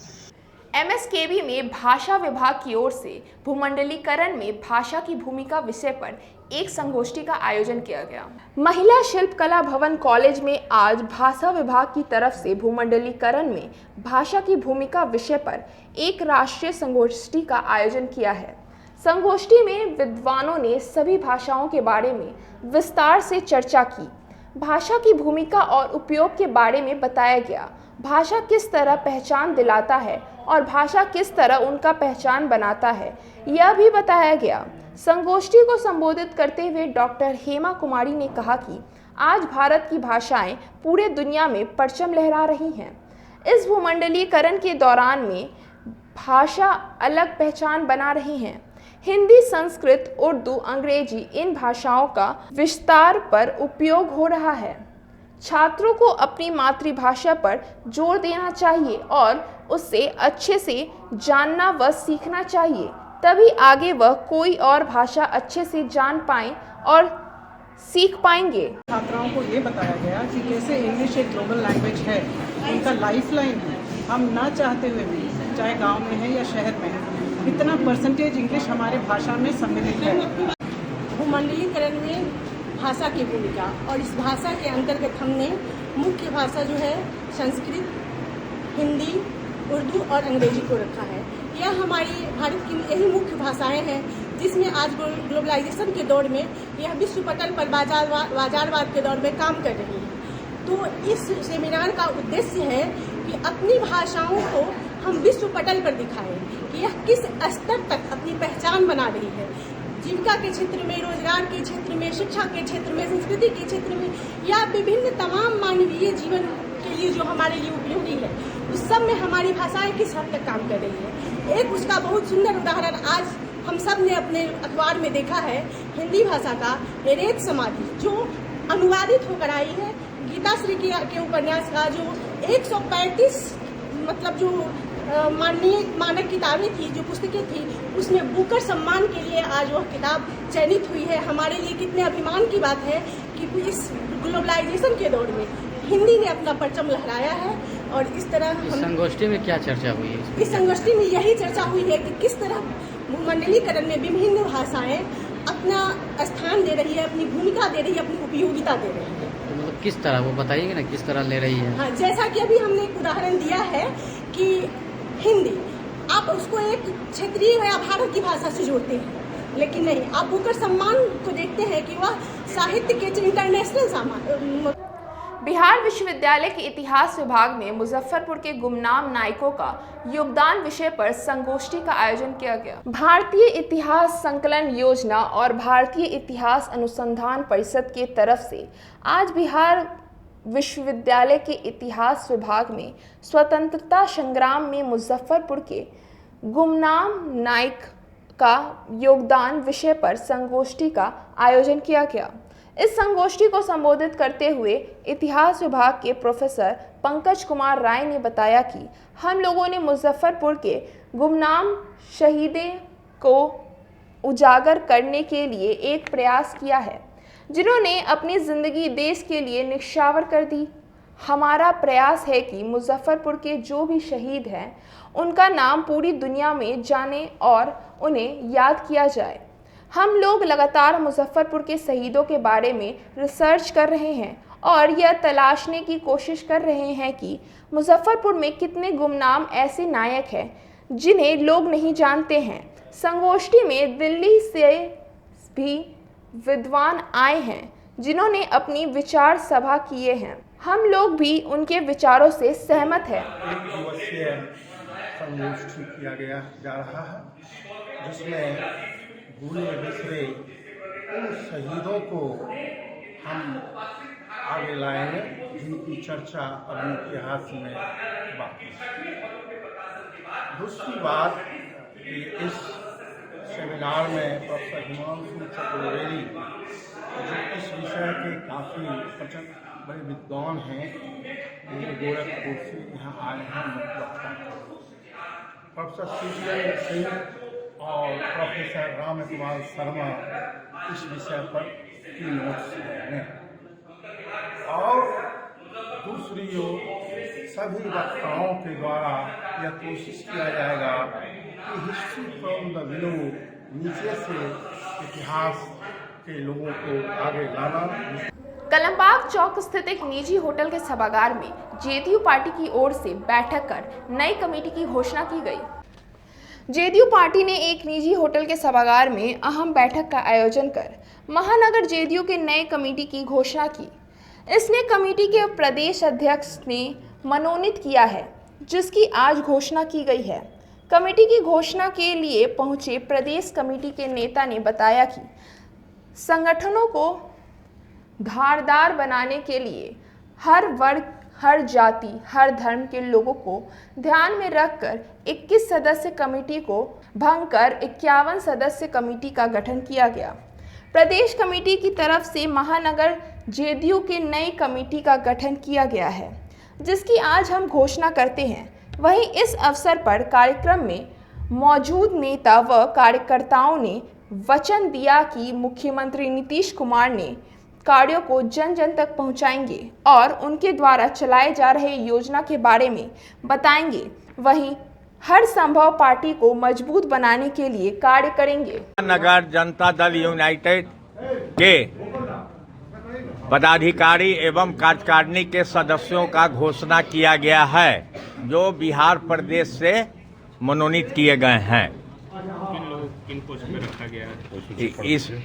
MSKB में भाषा विभाग की ओर से भूमंडलीकरण में भाषा की भूमिका विषय पर एक संगोष्ठी का आयोजन किया गया। महिला शिल्पकला भवन कॉलेज में आज भाषा विभाग की तरफ से भूमंडलीकरण में भाषा की भूमिका विषय पर एक राष्ट्रीय संगोष्ठी का आयोजन किया है। संगोष्ठी में विद्वानों ने सभी भाषाओं के बारे में विस्तार से चर्चा की। भाषा की भूमिका और उपयोग के बारे में बताया गया। भाषा किस तरह पहचान दिलाता है और भाषा किस तरह उनका पहचान बनाता है, यह भी बताया गया। संगोष्ठी को संबोधित करते हुए डॉक्टर हेमा कुमारी ने कहा कि आज भारत की भाषाएं पूरे दुनिया में परचम लहरा रही हैं। इस भूमंडलीकरण के दौरान में भाषा अलग पहचान बना रही हैं। हिंदी, संस्कृत, उर्दू, अंग्रेजी इन भाषाओं का विस्तार पर उपयोग हो रहा है। छात्रों को अपनी मातृभाषा पर जोर देना चाहिए और उससे अच्छे से जानना व सीखना चाहिए, तभी आगे वह कोई और भाषा अच्छे से जान पाएं और सीख पाएंगे।
छात्राओं को ये बताया गया कि कैसे इंग्लिश एक ग्लोबल लैंग्वेज है, उनका लाइफलाइन है। हम ना चाहते हुए भी, चाहे गांव में है या शहर में है, इतना परसेंटेज इंग्लिश हमारे भाषा में सम्मिलित है।
भूमंडलीकरण में भाषा की भूमिका, और इस भाषा के अंतर्गत हमने मुख्य भाषा जो है संस्कृत, हिंदी, उर्दू और अंग्रेजी को रखा है। यह हमारी भारत की यही मुख्य भाषाएं हैं जिसमें आज ग्लोबलाइजेशन के दौर में यह विश्व पटल पर बाजारवाद के दौर में काम कर रही है। तो इस सेमिनार का उद्देश्य है कि अपनी भाषाओं को हम विश्व पटल पर दिखाएं कि यह किस स्तर तक अपनी पहचान बना रही है। जीविका के क्षेत्र में, रोजगार के क्षेत्र में, शिक्षा के क्षेत्र में, संस्कृति के क्षेत्र में या विभिन्न तमाम मानवीय जीवन के लिए जो हमारे लिए उपयोगी है, उस सब में हमारी भाषाएं किस हद तक काम कर रही है। एक उसका बहुत सुंदर उदाहरण आज हम सब ने अपने अखबार में देखा है, हिंदी भाषा का रेत समाधि जो अनुवादित होकर आई है। गीता श्री के उपन्यास का जो 135 मतलब जो मानक किताबें थी, जो पुस्तकें थी, उसमें बुकर सम्मान के लिए आज वह किताब चयनित हुई है। हमारे लिए कितने अभिमान की बात है कि इस ग्लोबलाइजेशन के दौर में हिंदी ने अपना परचम लहराया है। और इस तरह
इस संगोष्ठी में क्या चर्चा हुई है?
इस संगोष्ठी में यही चर्चा हुई है कि किस तरह भूमंडलीकरण में विभिन्न भाषाएं अपना स्थान दे रही है, अपनी भूमिका दे रही है, अपनी उपयोगिता दे रही है।
तो मतलब किस तरह, वो बताइएगा ना किस तरह ले रही है?
हाँ, जैसा कि अभी हमने एक उदाहरण दिया है कि हिंदी आप उसको एक क्षेत्रीय या भारत की भाषा से जोड़ते हैं, लेकिन नहीं, आप बुकर सम्मान को देखते हैं कि वह साहित्य के इंटरनेशनल सामान।
बिहार विश्वविद्यालय के इतिहास विभाग में मुजफ्फरपुर के गुमनाम नायकों का योगदान विषय पर संगोष्ठी का आयोजन किया गया। भारतीय इतिहास संकलन योजना और भारतीय इतिहास अनुसंधान परिषद के तरफ से आज बिहार विश्वविद्यालय के इतिहास विभाग में स्वतंत्रता संग्राम में मुजफ्फरपुर के गुमनाम नायक का योगदान विषय पर संगोष्ठी का आयोजन किया गया। इस संगोष्ठी को संबोधित करते हुए इतिहास विभाग के प्रोफेसर पंकज कुमार राय ने बताया कि हम लोगों ने मुजफ्फरपुर के गुमनाम शहीदों को उजागर करने के लिए एक प्रयास किया है, जिन्होंने अपनी ज़िंदगी देश के लिए निछावर कर दी। हमारा प्रयास है कि मुजफ्फरपुर के जो भी शहीद हैं उनका नाम पूरी दुनिया में जाने और उन्हें याद किया जाए। हम लोग लगातार मुजफ्फरपुर के शहीदों के बारे में रिसर्च कर रहे हैं और यह तलाशने की कोशिश कर रहे हैं कि मुजफ्फरपुर में कितने गुमनाम ऐसे नायक हैं जिन्हें लोग नहीं जानते हैं। संगोष्ठी में दिल्ली से भी विद्वान आए हैं जिन्होंने अपनी विचार सभा किए हैं। हम लोग भी उनके विचारों से सहमत हैं।
एक दिवसीय संगोष्ठी किया गया जा रहा है, जिसमें भूले बिखरे उन शहीदों को हम आगे लाएंगे जिनकी चर्चा अपने इतिहास में बाकी। दूसरी बात कि इस सेमिनार में प्रोफेसर हिमांशु चतुर्वेदी जो इस विषय के काफ़ी बड़े विद्वान हैं, वो गोरखपुर से यहाँ आए हैं वक्ता। प्रोफेसर सीजीएल सिंह और प्रोफेसर राम कुमार शर्मा इस विषय पर की नोट्स देंगे और
दूसरी ओर सभी वक्ताओं के द्वारा यह कोशिश किया जाएगा कि हिस्ट्री फ्रॉम द बिलो, नीचे से इतिहास के लोगों को आगे लाना।
कलमबाग चौक स्थित एक निजी होटल के सभागार में जेडीयू पार्टी की ओर से बैठक कर नई कमेटी की घोषणा की गई। जेडीयू पार्टी ने एक निजी होटल के सभागार में अहम बैठक का आयोजन कर महानगर जेडीयू के नए कमेटी की घोषणा की। इसने कमेटी के प्रदेश अध्यक्ष ने मनोनीत किया है, जिसकी आज घोषणा की गई है। कमेटी की घोषणा के लिए पहुंचे प्रदेश कमेटी के नेता ने बताया कि संगठनों को धारदार बनाने के लिए हर वर्ग, हर जाति, हर धर्म के लोगों को ध्यान में रखकर 21 सदस्य कमेटी को भंग कर 51 सदस्य कमेटी का गठन किया गया। प्रदेश कमेटी की तरफ से महानगर जेडीयू के नई कमेटी का गठन किया गया है, जिसकी आज हम घोषणा करते हैं। वहीं इस अवसर पर कार्यक्रम में मौजूद नेता व कार्यकर्ताओं ने वचन दिया कि मुख्यमंत्री नीतीश कुमार ने कार्यों को जन जन तक पहुंचाएंगे और उनके द्वारा चलाए जा रहे योजना के बारे में बताएंगे। वहीं हर संभव पार्टी को मजबूत बनाने के लिए कार्य करेंगे।
नगर जनता दल यूनाइटेड के पदाधिकारी एवं कार्यकारिणी के सदस्यों का घोषणा किया गया है, जो बिहार प्रदेश से मनोनीत किए गए हैं।
किन पोस्ट पे रखा गया है?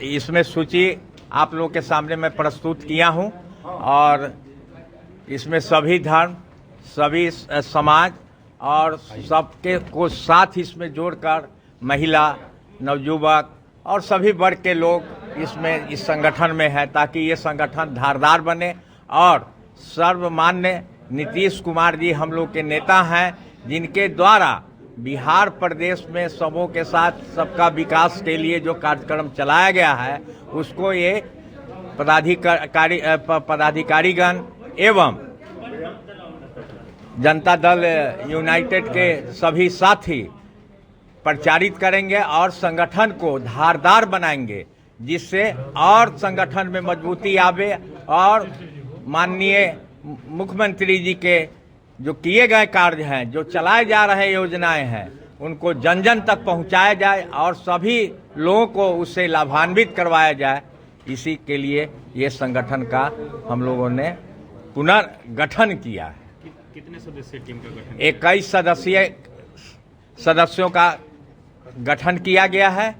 इसमें सूची आप लोगों के सामने मैं प्रस्तुत किया हूं और इसमें सभी धर्म, सभी समाज और सबके को साथ इसमें जोड़कर महिला, नवयुवक और सभी वर्ग के लोग इसमें इस संगठन में है, ताकि ये संगठन धारदार बने और सर्वमान्य नीतीश कुमार जी हम लोग के नेता हैं, जिनके द्वारा बिहार प्रदेश में सबों के साथ सबका विकास के लिए जो कार्यक्रम चलाया गया है, उसको ये पदाधिकारीगण एवं जनता दल यूनाइटेड के सभी साथी प्रचारित करेंगे और संगठन को धारदार बनाएंगे, जिससे और संगठन में मजबूती आवे और माननीय मुख्यमंत्री जी के जो किए गए कार्य हैं, जो चलाए जा रहे योजनाएं हैं, उनको जन जन तक पहुंचाया जाए और सभी लोगों को उससे लाभान्वित करवाया जाए। इसी के लिए ये संगठन का हम लोगों ने पुनर्गठन किया है।
कितने सदस्य टीम का गठन?
21 सदस्यों का गठन किया गया है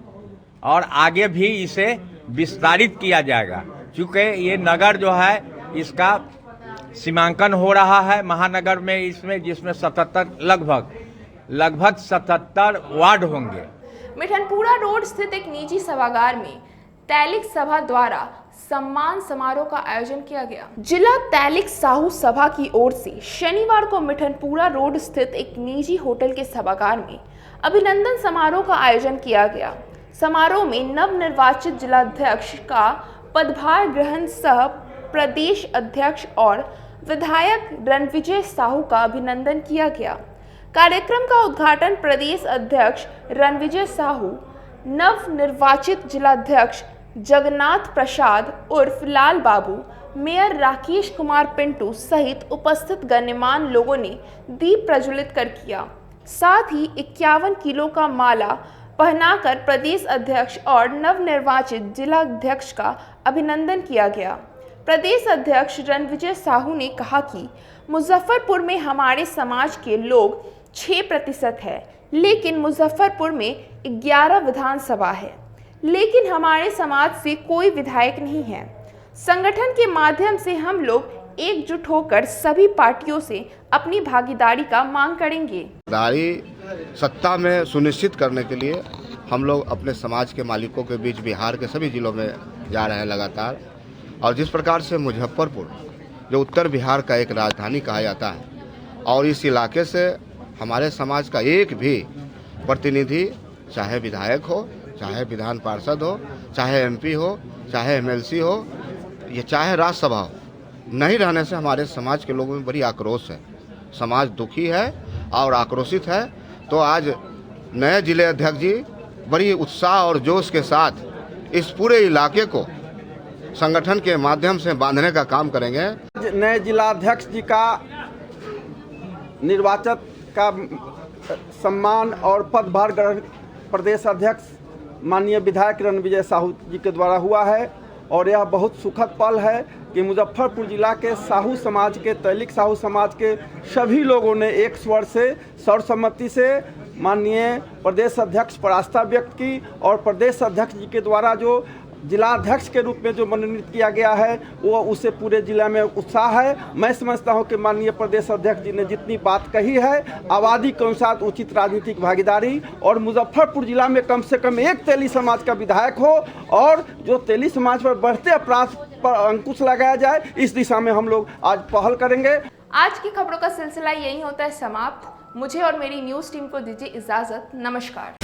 और आगे भी इसे विस्तारित किया जाएगा, क्योंकि ये नगर जो है इसका सीमांकन हो रहा है महानगर में, इसमें जिसमें 77 लगभग 77 वार्ड होंगे।
मिठनपुरा रोड स्थित एक निजी सभागार में तैलिक सभा द्वारा सम्मान समारोह का आयोजन किया गया। जिला तैलिक साहू सभा की ओर से शनिवार को मिठनपुरा रोड स्थित एक निजी होटल के सभागार में अभिनंदन समारोह का आयोजन किया गया। समारोह में नवनिर्वाचित जिलाध्यक्ष का पदभार ग्रहण सह प्रदेश अध्यक्ष और विधायक रणविजय साहू का अभिनंदन किया गया। कार्यक्रम का उद्घाटन प्रदेश अध्यक्ष रणविजय साहू, नवनिर्वाचित जिलाध्यक्ष जगन्नाथ प्रसाद उर्फ लाल बाबू, मेयर राकेश कुमार पिंटू सहित उपस्थित गण्यमान्य लोगों ने दीप प्रज्वलित कर किया। साथ ही 51 किलो का माला पहनाकर प्रदेश अध्यक्ष और नवनिर्वाचित जिलाध्यक्ष का अभिनंदन किया गया। प्रदेश अध्यक्ष रणविजय साहू ने कहा कि मुजफ्फरपुर में हमारे समाज के लोग 6% है, लेकिन मुजफ्फरपुर में 11 विधानसभा है, लेकिन हमारे समाज से कोई विधायक नहीं है। संगठन के माध्यम से हम लोग एकजुट होकर सभी पार्टियों से अपनी भागीदारी का मांग करेंगे।
सत्ता में सुनिश्चित करने के लिए हम लोग अपने समाज के मालिकों के बीच बिहार के सभी जिलों में जा रहे हैं लगातार। और जिस प्रकार से मुजफ्फरपुर जो उत्तर बिहार का एक राजधानी कहा जाता है, और इस इलाके से हमारे समाज का एक भी प्रतिनिधि, चाहे विधायक हो, चाहे विधान पार्षद हो, चाहे एमपी हो, चाहे एमएलसी हो, या चाहे राज्यसभा हो, नहीं रहने से हमारे समाज के लोगों में बड़ी आक्रोश है। समाज दुखी है और आक्रोशित है। तो आज नए जिले अध्यक्ष जी बड़ी उत्साह और जोश के साथ इस पूरे इलाके को संगठन के माध्यम से बांधने का काम करेंगे।
आज नए जिलाध्यक्ष जी का निर्वाचन का सम्मान और पदभार ग्रहण प्रदेश अध्यक्ष माननीय विधायक रणविजय साहू जी के द्वारा हुआ है और यह बहुत सुखद पल है कि मुजफ्फरपुर जिला के साहू समाज के तैलिक साहू समाज के सभी लोगों ने एक स्वर से सर्वसम्मति से माननीय प्रदेश अध्यक्ष पर आस्था व्यक्त की और प्रदेश अध्यक्ष जी के द्वारा जो जिलाध्यक्ष के रूप में जो मनोनीत किया गया है वो उसे पूरे जिला में उत्साह है। मैं समझता हूं कि माननीय प्रदेश अध्यक्ष जी ने जितनी बात कही है आबादी के अनुसार उचित राजनीतिक भागीदारी और मुजफ्फरपुर जिला में कम से कम एक तेली समाज का विधायक हो और जो तेली समाज पर बढ़ते अपराध पर अंकुश लगाया जाए, इस दिशा में हम लोग आज पहल करेंगे।
आज की खबरों का सिलसिला यही होता है समाप्त। मुझे और मेरी न्यूज़ टीम को दीजिए इजाज़त। नमस्कार।